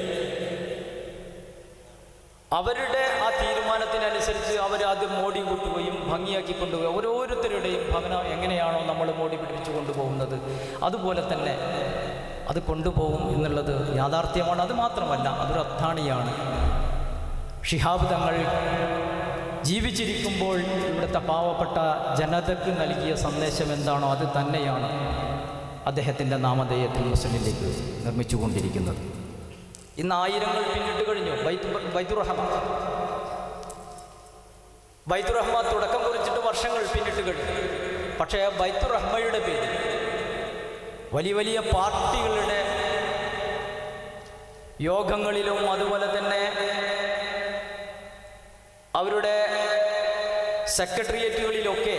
അവരുടെ ആ തീരുമാനത്തിനനുസരിച്ച് അവരത് മോടി കൂട്ടുകയും ഭംഗിയാക്കി കൊണ്ടുപോവുക. ഓരോരുത്തരുടെയും ഭവനം എങ്ങനെയാണോ നമ്മൾ മോടി പിടിപ്പിച്ചു കൊണ്ടുപോകുന്നത് അതുപോലെ തന്നെ അത് കൊണ്ടുപോകും എന്നുള്ളത് യാഥാർത്ഥ്യമാണ്. അത് മാത്രമല്ല, അതൊരു അത്താണിയാണ്. ശിഹാബ് തങ്ങൾ ജീവിച്ചിരിക്കുമ്പോൾ ഇവിടുത്തെ പാവപ്പെട്ട ജനതയ്ക്ക് നൽകിയ സന്ദേശം എന്താണോ അത് തന്നെയാണ് അദ്ദേഹത്തിൻ്റെ നാമധേയത്തിൽ മുസ്ലിം ലീഗ് നിർമ്മിച്ചുകൊണ്ടിരിക്കുന്നത്. ഇന്ന് 1000 പിന്നിട്ട് കഴിഞ്ഞു. ബൈത്തുർ റഹ്മ തുടക്കം കുറിച്ചിട്ട് വർഷങ്ങൾ പിന്നിട്ട് കഴിഞ്ഞു. പക്ഷേ ബൈത്തുർ റഹ്മയുടെ പേരിൽ വലിയ വലിയ പാർട്ടികളുടെ യോഗങ്ങളിലും അതുപോലെ തന്നെ അവരുടെ സെക്രട്ടേറിയറ്റുകളിലൊക്കെ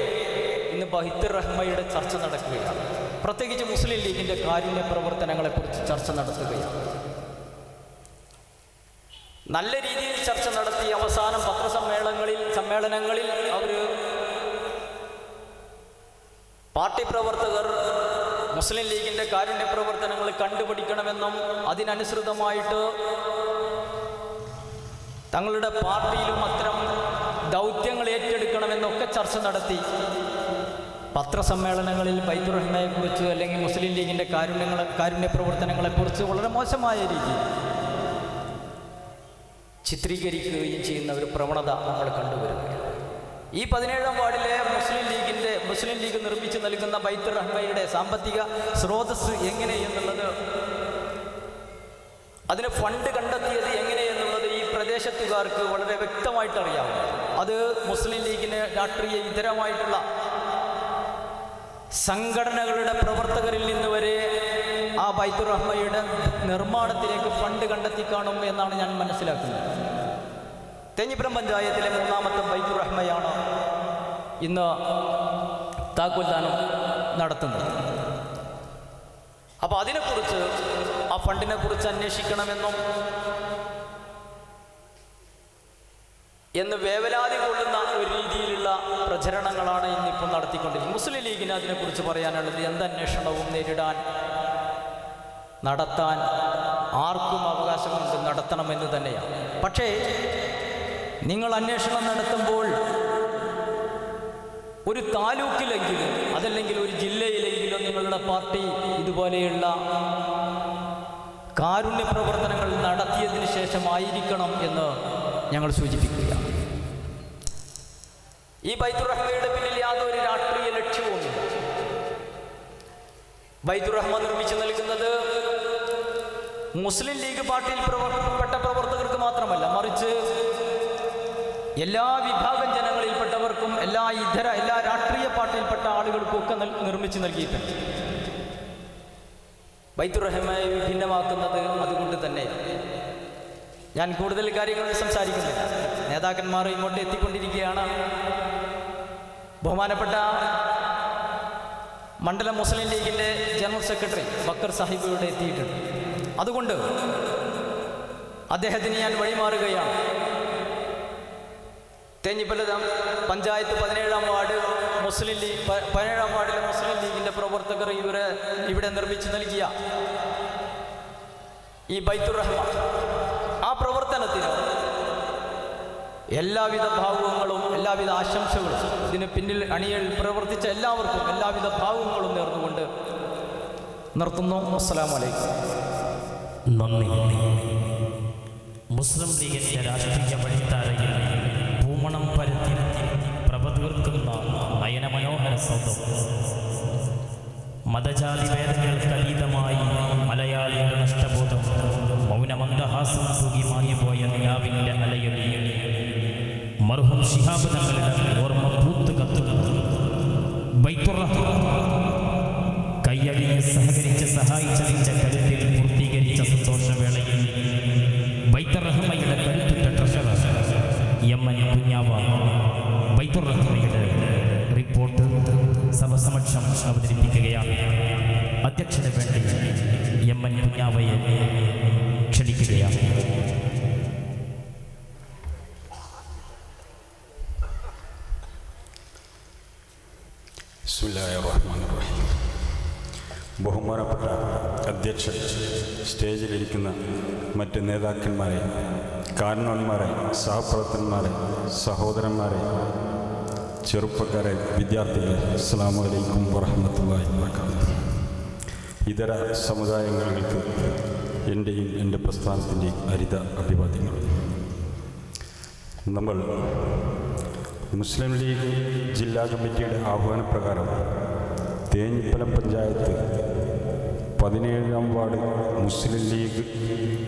ഇന്ന് ബൈത്തുർ റഹ്മയുടെ ചർച്ച നടക്കുകയാണ്. പ്രത്യേകിച്ച് മുസ്ലിം ലീഗിൻ്റെ കാരുണ്യ പ്രവർത്തനങ്ങളെക്കുറിച്ച് ചർച്ച നടത്തുകയാണ്. നല്ല രീതിയിൽ ചർച്ച നടത്തി അവസാനം സമ്മേളനങ്ങളിൽ അവർ പാർട്ടി പ്രവർത്തകർ മുസ്ലിം ലീഗിൻ്റെ കാരുണ്യ പ്രവർത്തനങ്ങൾ കണ്ടുപിടിക്കണമെന്നും അതിനനുസൃതമായിട്ട് തങ്ങളുടെ പാർട്ടിയിലും അത്തരം ദൗത്യങ്ങൾ ഏറ്റെടുക്കണമെന്നൊക്കെ ചർച്ച നടത്തി പത്രസമ്മേളനങ്ങളിൽ ബൈത്തുർ റഹ്മയെക്കുറിച്ച് അല്ലെങ്കിൽ മുസ്ലിം ലീഗിൻ്റെ കാരുണ്യ പ്രവർത്തനങ്ങളെക്കുറിച്ച് വളരെ മോശമായ രീതിയിൽ ചിത്രീകരിക്കുകയും ചെയ്യുന്ന ഒരു പ്രവണത നമ്മൾ കണ്ടുവരുന്നു. ഈ 17-ാം വാർഡിലെ മുസ്ലിം ലീഗ് നിർമ്മിച്ചു നൽകുന്ന ബൈത്തുർ റഹ്മയുടെ സാമ്പത്തിക സ്രോതസ് എങ്ങനെയെന്നുള്ളത്, അതിന് ഫണ്ട് കണ്ടെത്തിയത് എങ്ങനെയെന്നുള്ളത് ഈ പ്രദേശത്തുകാർക്ക് വളരെ വ്യക്തമായിട്ട് അറിയാം. അത് മുസ്ലിം ലീഗിന് രാഷ്ട്രീയ ഇതരമായിട്ടുള്ള സംഘടനകളുടെ പ്രവർത്തകരിൽ നിന്ന് വരെ ആ ബൈത്തുർ റഹ്മയുടെ നിർമ്മാണത്തിലേക്ക് ഫണ്ട് കണ്ടെത്തി കാണും എന്നാണ് ഞാൻ മനസ്സിലാക്കുന്നത്. തേഞ്ഞിപ്പലം പഞ്ചായത്തിലെ 3ാമത്തെ ബൈത്തുർ റഹ്മയാണ് ഇന്ന് താക്കോൽദാനം നടത്തുന്നത്. അപ്പോൾ അതിനെക്കുറിച്ച്, ആ ഫണ്ടിനെ കുറിച്ച് അന്വേഷിക്കണമെന്നും എന്ന് വേവലാതി കൊള്ളുന്ന ഒരു രീതിയിലുള്ള പ്രചരണങ്ങളാണ് ഇന്നിപ്പോൾ നടത്തിക്കൊണ്ടിരിക്കുന്നത്. മുസ്ലിം ലീഗിന് അതിനെക്കുറിച്ച് പറയാനുള്ളത് എന്തന്വേഷണവും നടത്താൻ ആർക്കും അവകാശമുണ്ട്, നടത്തണമെന്ന് തന്നെയാണ്. പക്ഷേ നിങ്ങൾ അന്വേഷണം നടത്തുമ്പോൾ ഒരു താലൂക്കിലെങ്കിലും അതല്ലെങ്കിൽ ഒരു ജില്ലയിലെങ്കിലും നിങ്ങളുടെ പാർട്ടി ഇതുപോലെയുള്ള കാരുണ്യ പ്രവർത്തനങ്ങൾ നടത്തിയതിന് ശേഷമായിരിക്കണം എന്ന് ഞങ്ങൾ സൂചിപ്പിക്കുക. ഈ ബൈത്തുർ റഹ്മയുടെ പിന്നിൽ യാതൊരു രാഷ്ട്രീയ ലക്ഷ്യവുമില്ല. ബൈത്തുർ റഹ്മ നിർമ്മിച്ചു നൽകുന്നത് മുസ്ലിം ലീഗ് പാർട്ടിയിൽ പെട്ട പ്രവർത്തകർക്ക് മാത്രമല്ല, മറിച്ച് എല്ലാ വിഭാഗം ജനങ്ങളിൽപ്പെട്ടവർക്കും എല്ലാ രാഷ്ട്രീയ പാർട്ടിയിൽപ്പെട്ട ആളുകൾക്കും ഒക്കെ നിർമ്മിച്ചു നൽകിയിട്ടുണ്ട്. ബൈത്തുർ റഹ്മയെ വിഭിന്നമാക്കുന്നത് അതുകൊണ്ട് തന്നെ. ഞാൻ കൂടുതൽ കാര്യങ്ങൾ സംസാരിക്കുന്നില്ല. നേതാക്കന്മാർ ഇങ്ങോട്ട് എത്തിക്കൊണ്ടിരിക്കുകയാണ്. ബഹുമാനപ്പെട്ട മണ്ഡലം മുസ്ലിം ലീഗിൻ്റെ ജനറൽ സെക്രട്ടറി ബക്കർ സാഹിബ് ഇവിടെ എത്തിയിട്ടുണ്ട്. അതുകൊണ്ട് അദ്ദേഹത്തിന് ഞാൻ വഴിമാറുകയാണ്. തേഞ്ഞിപ്പലം പഞ്ചായത്ത് 17-ാം വാർഡ് മുസ്ലിം ലീഗ് 17-ാം വാർഡിലെ മുസ്ലിം ലീഗിൻ്റെ പ്രവർത്തകർ ഇവിടെ നിർമ്മിച്ചു നൽകിയ ഈ ബൈത്തുർ റഹ്മ, ആ പ്രവർത്തനത്തിന് എല്ലാവിധ ഭാവുകങ്ങളും എല്ലാവിധ ആശംസകളും ഇതിന് പിന്നിൽ അണിയിൽ പ്രവർത്തിച്ച എല്ലാവർക്കും എല്ലാവിധ ഭാവുകങ്ങളും നേർന്നുകൊണ്ട് നിർത്തുന്നു. അസ്സലാമു അലൈക്കും. നന്ദി. മുസ്ലിം ലീഗിൻ്റെ രാഷ്ട്രീയ വഴിത്താരയിൽ പൂമണം പരത്തി പ്രഭതീർക്കുന്ന നയനമനോഹര സൗധം മതജാതി ഭേദങ്ങൾക്കതീതമായി മലയാളിയുടെ നഷ്ടബോധം മൗനമന്ദഹാസം തൂകി മാഞ്ഞുപോയ നിലാവിൻ്റെ അലയൊലി മർഹൂം ശിഹാബ് തങ്ങളുടെ ഓർമ്മ പൂത്ത് കത്തുന്നു. ബൈത്തുർ റഹ്മ കയ്യടിയെ സഹായിച്ചതിൻ്റെ കരുത്തിൽ പൂർത്തീകരിച്ച സന്തോഷവേളയിൽ ബൈത്തുർ റഹ്മയുടെ കരുത്തുറ്റ ട്രഷറർ എം.എൻ. കുഞ്ഞാവ ബൈത്തുർ റഹ്മയുടെ റിപ്പോർട്ട് സഭസമക്ഷം അവതരിപ്പിക്കുകയാണ്. അധ്യക്ഷന് വേണ്ടി എം.എൻ. കുഞ്ഞാവയെ ക്ഷണിക്കുകയാണ്. ബിസ്മില്ലാഹിർറഹ്മാനിർറഹീം. ബഹുമാനപ്പെട്ട അധ്യക്ഷൻ, സ്റ്റേജിലിരിക്കുന്ന മറ്റ് നേതാക്കന്മാരെ, കാരണവന്മാരെ, സഹപ്രവർത്തകന്മാരെ, സഹോദരന്മാരെ, ചെറുപ്പക്കാരെ, വിദ്യാർത്ഥികളെ, അസ്സലാമു അലൈക്കും വറഹ്മത്തുള്ളാഹി വബറകാതുഹു. ഇതര സമുദായങ്ങൾക്ക് എൻ്റെയും എൻ്റെ പ്രസ്ഥാനത്തിൻ്റെയും ഹരിത അഭിവാദ്യങ്ങൾ. നമ്മൾ മുസ്ലിം ലീഗ് ജില്ലാ കമ്മിറ്റിയുടെ ആഹ്വാനപ്രകാരം തേഞ്ഞിപ്പലം പഞ്ചായത്ത് 17-ാം വാർഡ് മുസ്ലിം ലീഗ്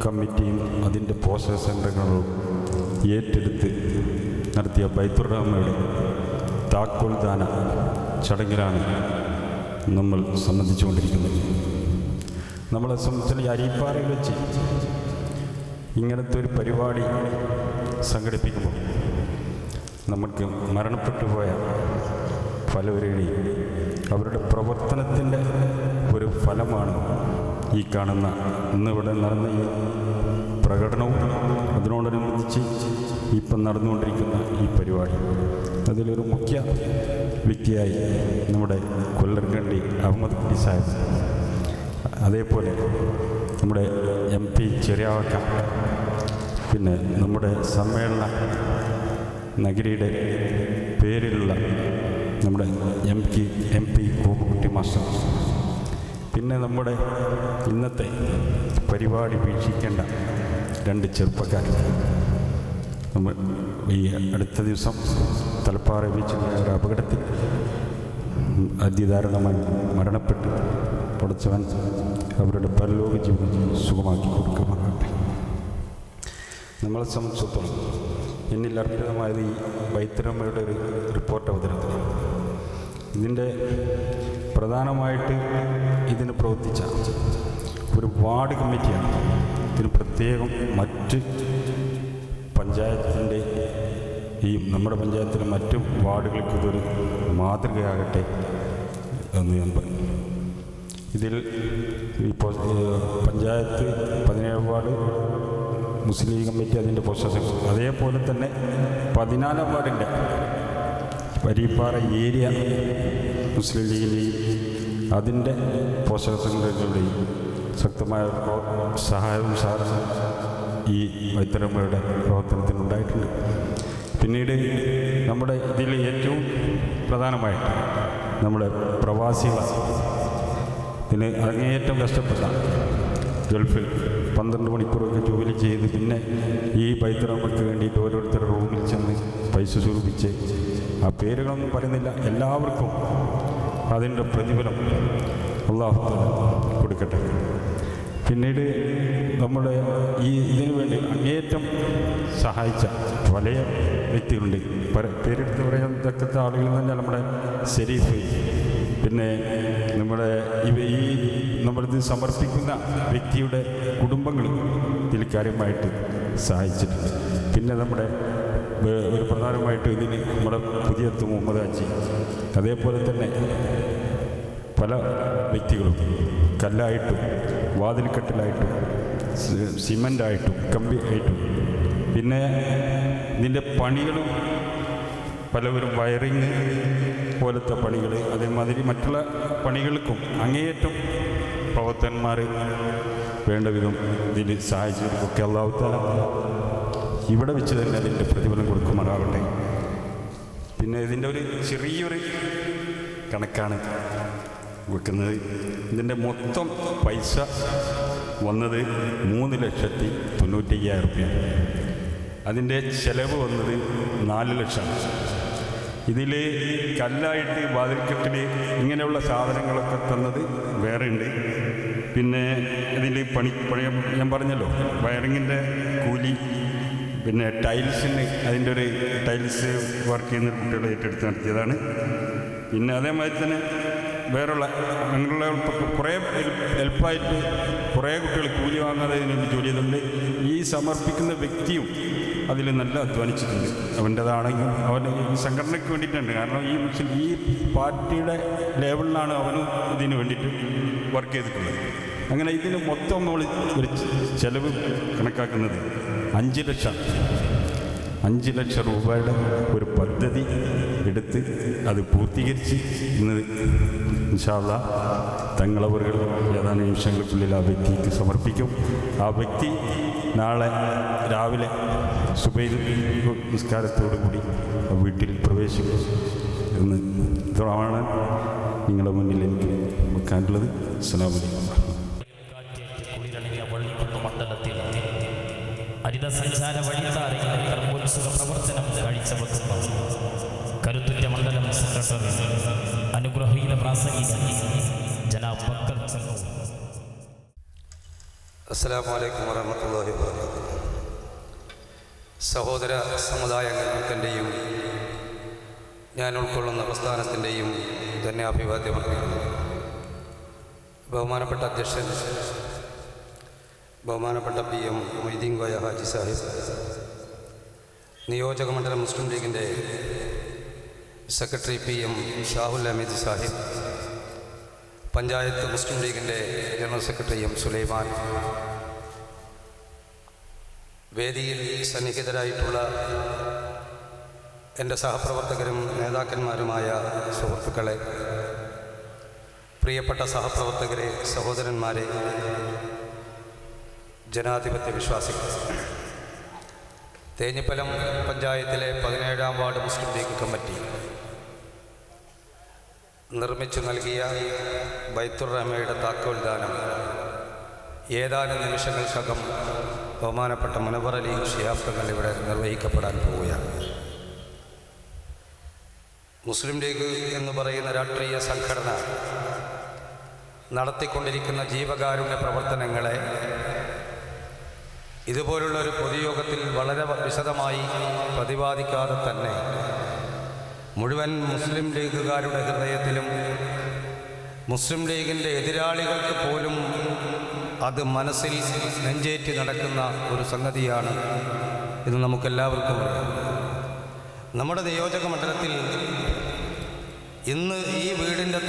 കമ്മിറ്റിയും അതിൻ്റെ പോഷക സംഘടനകളും ഏറ്റെടുത്ത് നടത്തിയ ബൈത്തുർ റഹ്മയുടെ താക്കോൽദാന ചടങ്ങിലാണ് നമ്മൾ സംബന്ധിച്ചുകൊണ്ടിരിക്കുന്നത്. നമ്മളെ സംബന്ധിച്ചുള്ള അരിപ്പാറയിൽ വെച്ച് ഇങ്ങനത്തെ ഒരു പരിപാടി സംഘടിപ്പിക്കുമ്പോൾ നമുക്ക് മരണപ്പെട്ടു പോയ പലവരുടെയും അവരുടെ പ്രവർത്തനത്തിൻ്റെ ഒരു ഫലമാണ് ഈ കാണുന്ന ഇന്നിവിടെ നടന്ന ഈ പ്രകടനവും അതിനോടനുബന്ധിച്ച് ഇപ്പം നടന്നുകൊണ്ടിരിക്കുന്ന ഈ പരിപാടി. അതിലൊരു മുഖ്യ വ്യക്തിയായി നമ്മുടെ കൊല്ലർകണ്ടി അഹമ്മദ് കുട്ടി സാഹിബ്, അതേപോലെ നമ്മുടെ MP ചെറിയാവക്ക, പിന്നെ നമ്മുടെ സമ്മേളന നഗരിയുടെ പേരിലുള്ള നമ്മുടെ MP കോക്കുട്ടി മാസ്റ്റർ, പിന്നെ നമ്മുടെ ഇന്നത്തെ പരിപാടി വീക്ഷിക്കേണ്ട 2 ചെറുപ്പക്കാർ, നമ്മൾ ഈ അടുത്ത ദിവസം തലപ്പാറ വെച്ചുള്ള ഒരു അപകടത്തിൽ അതിദാരുണമായി മരണപ്പെട്ട് പടച്ചവൻ അവരുടെ പരലോക ജീവിതം സുഖമാക്കി കൊടുക്കുമാറാകട്ടെ. നമ്മളെ സംബന്ധിച്ചിടത്തോളം എന്നിൽ അർപ്പിതമായത് ഈ ബൈത്തുറഹ്മയുടെ ഒരു റിപ്പോർട്ട് അവതരണത്തിന്. ഇതിൻ്റെ പ്രധാനമായിട്ട് ഇതിന് പ്രവർത്തിച്ച ഒരു വാർഡ് കമ്മിറ്റിയാണ്. ഇതിന് പ്രത്യേകം മറ്റ് പഞ്ചായത്തിൻ്റെ നമ്മുടെ പഞ്ചായത്തിലെ മറ്റ് വാർഡുകൾക്ക് ഇതൊരു മാതൃകയാകട്ടെ എന്ന് ഞാൻ പറയും. ഇതിൽ ഇപ്പോൾ panchayat 17 ward Muslim league committee അതിൻ്റെ പോസ്റ്റർ, അതേപോലെ തന്നെ 14 വാർഡിൻ്റെ വരിപ്പാറ ഏരിയ മുസ്ലിം ലീഗിൻ്റെയും അതിൻ്റെ പോഷക സംഘടനകളുടെയും ശക്തമായ സഹായവും സഹകരണവും ഈ ബൈത്തുറഹ്മയുടെ പ്രവർത്തനത്തിനുണ്ടായിട്ടുണ്ട്. പിന്നീട് നമ്മുടെ ഇതിൽ ഏറ്റവും പ്രധാനമായിട്ട് നമ്മുടെ പ്രവാസികൾ ഇതിന് അങ്ങേയറ്റം കഷ്ടപ്പെട്ട ഗൾഫിൽ 12 മണിക്കൂറൊക്കെ ജോലി ചെയ്ത് പിന്നെ ഈ ബൈത്തുറഹ്മയ്ക്ക് വേണ്ടിയിട്ട് ഓരോരുത്തരുടെ റൂമിൽ ചെന്ന് പൈസ സ്വരൂപിച്ച്, ആ പേരുകളൊന്നും പറയുന്നില്ല, എല്ലാവർക്കും അതിൻ്റെ പ്രതിഫലം അല്ലാഹു കൊടുക്കട്ടെ. പിന്നീട് നമ്മുടെ ഇതിനു വേണ്ടി അങ്ങേയറ്റം സഹായിച്ച പല വ്യക്തികളുണ്ട്. പേരെടുത്ത് പറയാൻ തക്കത്ത ആളുകൾ തന്നെ നമ്മുടെ ഷെരീഫ്, പിന്നെ നമ്മുടെ നമ്മളിത് സമർപ്പിക്കുന്ന വ്യക്തിയുടെ കുടുംബങ്ങൾ ഇതിൽ കാര്യമായിട്ട് സഹായിച്ചിട്ടുണ്ട്. പിന്നെ നമ്മുടെ ഒരു പ്രധാനമായിട്ട് ഇതിന് നമ്മുടെ പുതിയത്ത് മുഹമ്മദ് ഹാജി, അതേപോലെ തന്നെ പല വ്യക്തികളും കല്ലായിട്ടും വാതിൽക്കെട്ടിലായിട്ടും സിമൻ്റായിട്ടും കമ്പി ആയിട്ടും, പിന്നെ ഇതിൻ്റെ പണികളും പലവരും വയറിങ് പോലത്തെ പണികൾ, അതേമാതിരി മറ്റുള്ള പണികൾക്കും അങ്ങേയറ്റം പ്രവർത്തകന്മാർ വേണ്ട വിധം ഇതിൽ സഹായിച്ചവർക്കൊക്കെ അല്ലാഹു തആല ഇവിടെ വെച്ച് തന്നെ അതിൻ്റെ പ്രതിഫലം കൊടുക്കുമാറാവട്ടെ. പിന്നെ ഇതിൻ്റെ ഒരു ചെറിയൊരു കണക്കാണ് വെക്കുന്നത്. ഇതിൻ്റെ മൊത്തം പൈസ വന്നത് 3,95,000 രൂപ. അതിൻ്റെ ചിലവ് വന്നത് 4 ലക്ഷം. ഇതിൽ കല്ലായിട്ട് വാതിൽക്കെട്ടിൽ ഇങ്ങനെയുള്ള സാധനങ്ങളൊക്കെ തന്നത് വേറെ ഉണ്ട്. പിന്നെ ഇതിൽ പണി ഞാൻ പറഞ്ഞല്ലോ, വയറിങ്ങിൻ്റെ കൂലി, പിന്നെ ടൈൽസിന് അതിൻ്റെ ഒരു ടൈൽസ് വർക്ക് ചെയ്യുന്ന കുട്ടികളെ ഏറ്റെടുത്ത് നടത്തിയതാണ്. പിന്നെ അതേമാതിരി തന്നെ വേറെയുള്ള അങ്ങനെയുള്ള കുറേ ഹെൽപ്പായിട്ട് കുറേ കുട്ടികൾ കൂലി വാങ്ങാതെ ഇതിനുവേണ്ടി ജോലി ചെയ്തിട്ടുണ്ട്. ഈ സമർപ്പിക്കുന്ന വ്യക്തിയും അതിൽ നല്ല അധ്വാനിച്ചിട്ടുണ്ട്. അവൻ്റേതാണെങ്കിൽ അവൻ സംഘടനയ്ക്ക് വേണ്ടിയിട്ടുണ്ട്. കാരണം ഈ പാർട്ടിയുടെ ലേവലിലാണ് അവനും ഇതിന് വേണ്ടിയിട്ട് വർക്ക് ചെയ്തിട്ടുള്ളത്. അങ്ങനെ ഇതിന് മൊത്തം നമ്മൾ ഒരു ചെലവ് കണക്കാക്കുന്നത് 5 ലക്ഷം. 5 ലക്ഷം രൂപയുടെ ഒരു പദ്ധതി എടുത്ത് അത് പൂർത്തീകരിച്ച് ഇന്ന് ഇൻഷാ അല്ലാഹ് തങ്ങളവറുകൾ ഏതാനും നിമിഷങ്ങൾക്കുള്ളിൽ ആ വ്യക്തിക്ക് സമർപ്പിക്കും. ആ വ്യക്തി നാളെ രാവിലെ സുബൈ നിസ്കാരത്തോടു കൂടി വീട്ടിൽ പ്രവേശിക്കും എന്ന് ഇതാണ് നിങ്ങളുടെ മുന്നിൽ എനിക്ക് വെക്കാനുള്ളത്. അസ്സലാമു അലൈക്കും. ഹരിതസഞ്ചാര വഴിത്താരയിലെ കർമ്മോത്സവ പ്രവർത്തനം കാഴ്ചവെക്കുന്ന കരുത്തുറ്റ മണ്ഡലം സെക്രട്ടറി അനുഗ്രഹീത പ്രാസംഗികൻ ജനാബ് ബക്കർ ചെറുവ. അസ്സലാമു അലൈക്കും വറഹ്മത്തുള്ളാഹി വബറകാതുഹു. സഹോദര സമുദായങ്ങൾക്കെൻ്റെയും ഞാൻ ഉൾക്കൊള്ളുന്ന പ്രസ്ഥാനത്തിൻ്റെയും ധന്യാഭിവാദ്യം അർപ്പിക്കുന്നു. ബഹുമാനപ്പെട്ട അധ്യക്ഷൻ, ബഹുമാനപ്പെട്ട PM മൊയ്തീൻ കോയ ഹാജി സാഹിബ്, നിയോജക മണ്ഡലം മുസ്ലിം ലീഗിൻ്റെ സെക്രട്ടറി PM ഷാഹുൽ ഹമീദ് സാഹിബ്, പഞ്ചായത്ത് മുസ്ലിം ലീഗിൻ്റെ ജനറൽ സെക്രട്ടറി M സുലൈമാൻ, വേദിയിൽ സന്നിഹിതരായിട്ടുള്ള എൻ്റെ സഹപ്രവർത്തകരും നേതാക്കന്മാരുമായ സുഹൃത്തുക്കളെ, പ്രിയപ്പെട്ട സഹപ്രവർത്തകരെ, സഹോദരന്മാരെ, ജനാധിപത്യ വിശ്വാസികൾ, തേഞ്ഞിപ്പലം പഞ്ചായത്തിലെ 17-ാം വാർഡ് മുസ്ലിം ലീഗ് കമ്മിറ്റി നിർമ്മിച്ചു നൽകിയ ബൈത്തുറഹ്മയുടെ താക്കോൽദാനം ഏതാനും നിമിഷങ്ങൾക്കകം ബഹുമാനപ്പെട്ട മുനവ്വർ അലി ശിഹാബ് തങ്ങൾ ഇവിടെ നിർവഹിക്കപ്പെടാൻ പോവുകയാണ്. മുസ്ലിം ലീഗ് എന്ന് പറയുന്ന രാഷ്ട്രീയ സംഘടന നടത്തിക്കൊണ്ടിരിക്കുന്ന ജീവകാരുണ്യ പ്രവർത്തനങ്ങളെ ഇതുപോലുള്ള ഒരു പൊതുയോഗത്തിൽ വളരെ വിശദമായി പ്രതിപാദിക്കാതെ തന്നെ മുഴുവൻ മുസ്ലിം ലീഗുകാരുടെ ഹൃദയത്തിലും മുസ്ലിം ലീഗിൻ്റെ എതിരാളികൾക്ക് പോലും അത് മനസ്സിൽ നെഞ്ചേറ്റി നടക്കുന്ന ഒരു സംഗതിയാണ് ഇത് നമുക്കെല്ലാവർക്കും അറിയാം. നമ്മുടെ നിയോജക മണ്ഡലത്തിൽ ഇന്ന് ഈ വീടിൻ്റെ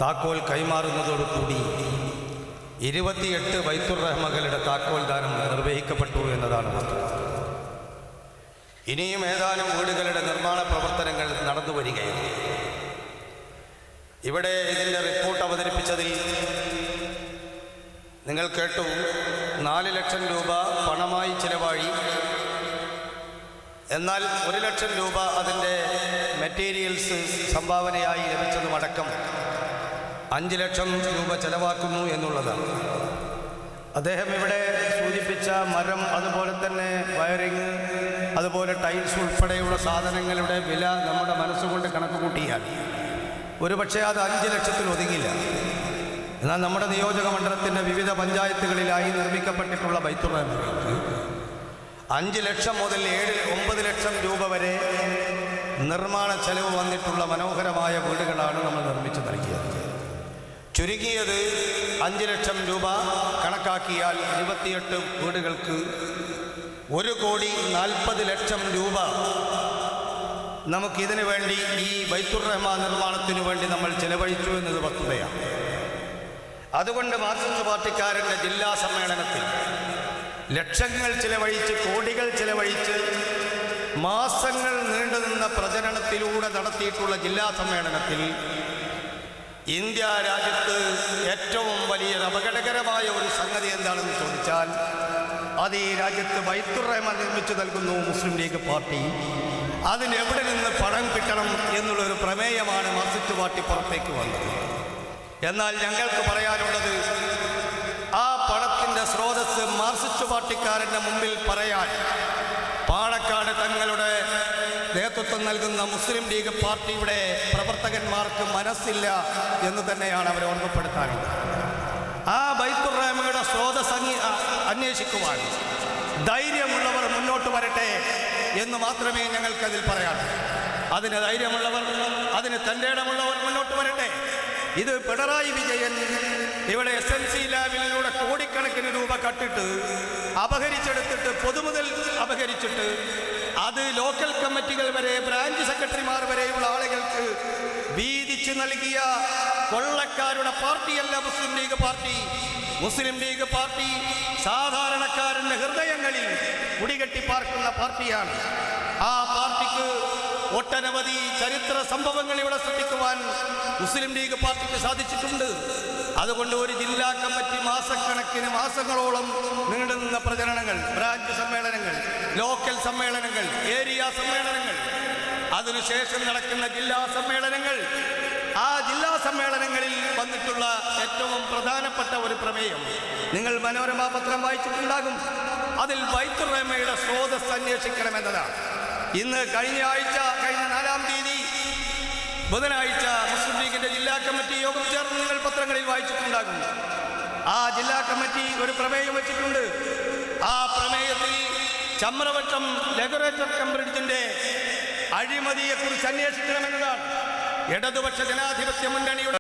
താക്കോൽ കൈമാറുന്നതോടുകൂടി 28 ബൈത്തുർ റഹ്മകളുടെ താക്കോൽ ദാനം നിർവഹിക്കപ്പെട്ടു എന്നതാണ് വസ്തുത. ഇനിയും ഏതാനും വീടുകളുടെ നിർമ്മാണ പ്രവർത്തനങ്ങൾ നടന്നു വരികയാണ്. ഇവിടെ ഇതിൻ്റെ റിപ്പോർട്ട് അവതരിപ്പിച്ചതിൽ നിങ്ങൾ കേട്ടു, 4 ലക്ഷം രൂപ പണമായി ചിലവായി. എന്നാൽ 1 ലക്ഷം രൂപ അതിൻ്റെ മെറ്റീരിയൽസ് സംഭാവനയായി ലഭിച്ചതുമടക്കം 5 ലക്ഷം രൂപ ചെലവാക്കുന്നു എന്നുള്ളതാണ്. അദ്ദേഹം ഇവിടെ സൂചിപ്പിച്ച മരം, അതുപോലെ തന്നെ വയറിങ്, അതുപോലെ ടൈൽസ് ഉൾപ്പെടെയുള്ള സാധനങ്ങളുടെ വില നമ്മുടെ മനസ്സുകൊണ്ട് കണക്ക് കൂട്ടിയാൽ ഒരുപക്ഷെ അത് 5 ലക്ഷത്തിൽ ഒതുങ്ങില്ല. എന്നാൽ നമ്മുടെ നിയോജക മണ്ഡലത്തിൻ്റെ വിവിധ പഞ്ചായത്തുകളിലായി നിർമ്മിക്കപ്പെട്ടിട്ടുള്ള ബൈത്തുർ റഹ്മകൾക്ക് 5 ലക്ഷം മുതൽ 9 ലക്ഷം രൂപ വരെ നിർമ്മാണ ചെലവ് വന്നിട്ടുള്ള മനോഹരമായ വീടുകളാണ് നമ്മൾ നിർമ്മിച്ചു നൽകിയത്. ചുരുങ്ങിയത് 5 ലക്ഷം രൂപ കണക്കാക്കിയാൽ 28 വീടുകൾക്ക് 1,40,00,000 രൂപ നമുക്കിതിനു വേണ്ടി, ഈ ബൈത്തുർ റഹ്മാൻ നിർമ്മാണത്തിനു വേണ്ടി നമ്മൾ ചെലവഴിച്ചു എന്നത് വസ്തുതയാണ്. അതുകൊണ്ട് മാർക്സിസ്റ്റ് പാർട്ടിക്കാരൻ്റെ ജില്ലാ സമ്മേളനത്തിൽ ലക്ഷങ്ങൾ ചിലവഴിച്ച്, കോടികൾ ചിലവഴിച്ച്, മാസങ്ങൾ നീണ്ടുനിന്ന പ്രചരണത്തിലൂടെ നടത്തിയിട്ടുള്ള ജില്ലാ സമ്മേളനത്തിൽ ഇന്ത്യ രാജ്യത്ത് ഏറ്റവും വലിയ അപകടകരമായ ഒരു സംഗതി എന്താണെന്ന് ചോദിച്ചാൽ അത് ഈ രാജ്യത്ത് ബൈത്തുർ റഹ്മാൻ നിർമ്മിച്ചു നൽകുന്നു മുസ്ലിം ലീഗ് പാർട്ടി. അതിനെവിടെ നിന്ന് പണം കിട്ടണം എന്നുള്ളൊരു പ്രമേയമാണ് മാർക്സിസ്റ്റ് പാർട്ടി പുറത്തേക്ക് വന്നത്. എന്നാൽ ഞങ്ങൾക്ക് പറയാനുള്ളത്, ആ പണത്തിൻ്റെ സ്രോതസ്സ് മാർക്സിസ്റ്റ് പാർട്ടിക്കാരൻ്റെ മുമ്പിൽ പറയാൻ പാണക്കാട് തങ്ങളുടെ നേതൃത്വം നൽകുന്ന മുസ്ലിം ലീഗ് പാർട്ടിയുടെ പ്രവർത്തകന്മാർക്ക് മനസ്സില്ല എന്ന് തന്നെയാണ് അവർ ഓർമ്മപ്പെടുത്താനുള്ളത്. ആ ബൈത്തുർ റഹ്മയുടെ സ്രോതസ് അന്വേഷിക്കുവാൻ ധൈര്യമുള്ളവർ മുന്നോട്ട് വരട്ടെ എന്ന് മാത്രമേ ഞങ്ങൾക്കതിൽ പറയാനുള്ളൂ. അതിന് ധൈര്യമുള്ളവർ, അതിന് തൻ്റെ ഇടമുള്ളവർ മുന്നോട്ട് വരട്ടെ. ഇത് പിണറായി വിജയൻ ഇവിടെ SNC ലാബിലൂടെ കോടിക്കണക്കിന് രൂപ കട്ടിട്ട് അപഹരിച്ചെടുത്തിട്ട്, പൊതുമുതൽ അപഹരിച്ചിട്ട്, അത് ലോക്കൽ കമ്മിറ്റികൾ വരെ, ബ്രാഞ്ച് സെക്രട്ടറിമാർ വരെയുള്ള ആളുകൾക്ക് വീതിച്ചു നൽകിയ കൊള്ളക്കാരുടെ പാർട്ടിയല്ല മുസ്ലിം ലീഗ് പാർട്ടി. മുസ്ലിം ലീഗ് പാർട്ടി സാധാരണക്കാരൻ്റെ ഹൃദയങ്ങളിൽ കുടികെട്ടി പാർക്കുന്ന പാർട്ടിയാണ്. ആ പാർട്ടിക്ക് ഒട്ടനവധി ചരിത്ര സംഭവങ്ങൾ ഇവിടെ സൃഷ്ടിക്കുവാൻ മുസ്ലിം ലീഗ് പാർട്ടിക്ക് സാധിച്ചിട്ടുണ്ട്. അതുകൊണ്ട് ഒരു ജില്ലാ കമ്മിറ്റി മാസങ്ങളോളം നീണ്ടുനിന്ന പ്രചരണങ്ങൾ, ബ്രാഞ്ച് സമ്മേളനങ്ങൾ, ലോക്കൽ സമ്മേളനങ്ങൾ, ഏരിയ സമ്മേളനങ്ങൾ, അതിനുശേഷം നടക്കുന്ന ജില്ലാ സമ്മേളനങ്ങൾ, ആ ജില്ലാ സമ്മേളനങ്ങളിൽ വന്നിട്ടുള്ള ഏറ്റവും പ്രധാനപ്പെട്ട ഒരു പ്രമേയം നിങ്ങൾ മനോരമ പത്രം വായിച്ചിട്ടുണ്ടാകും. അതിൽ ബൈത്തുർ റഹ്മയുടെ സ്രോതസ് അന്വേഷിക്കണമെന്നതാണ്. ഇന്ന് കഴിഞ്ഞ 4-ാം തീയതി ബുധനാഴ്ച മുസ്ലിം ലീഗിൻ്റെ ജില്ലാ കമ്മിറ്റി യോഗം ചേർന്ന് നിങ്ങൾ പത്രങ്ങളിൽ വായിച്ചിട്ടുണ്ടാകും. ആ ജില്ലാ കമ്മിറ്റി ഒരു പ്രമേയം വെച്ചിട്ടുണ്ട്. ആ പ്രമേയത്തിൽ ചമ്രവട്ടം ലെഗുറേറ്റർ ബ്രിഡ്ജിൻ്റെ അഴിമതിയെക്കുറിച്ച് അന്വേഷിക്കണമെന്നതാണ്. ഇടതുപക്ഷ ജനാധിപത്യ മുന്നണിയുടെ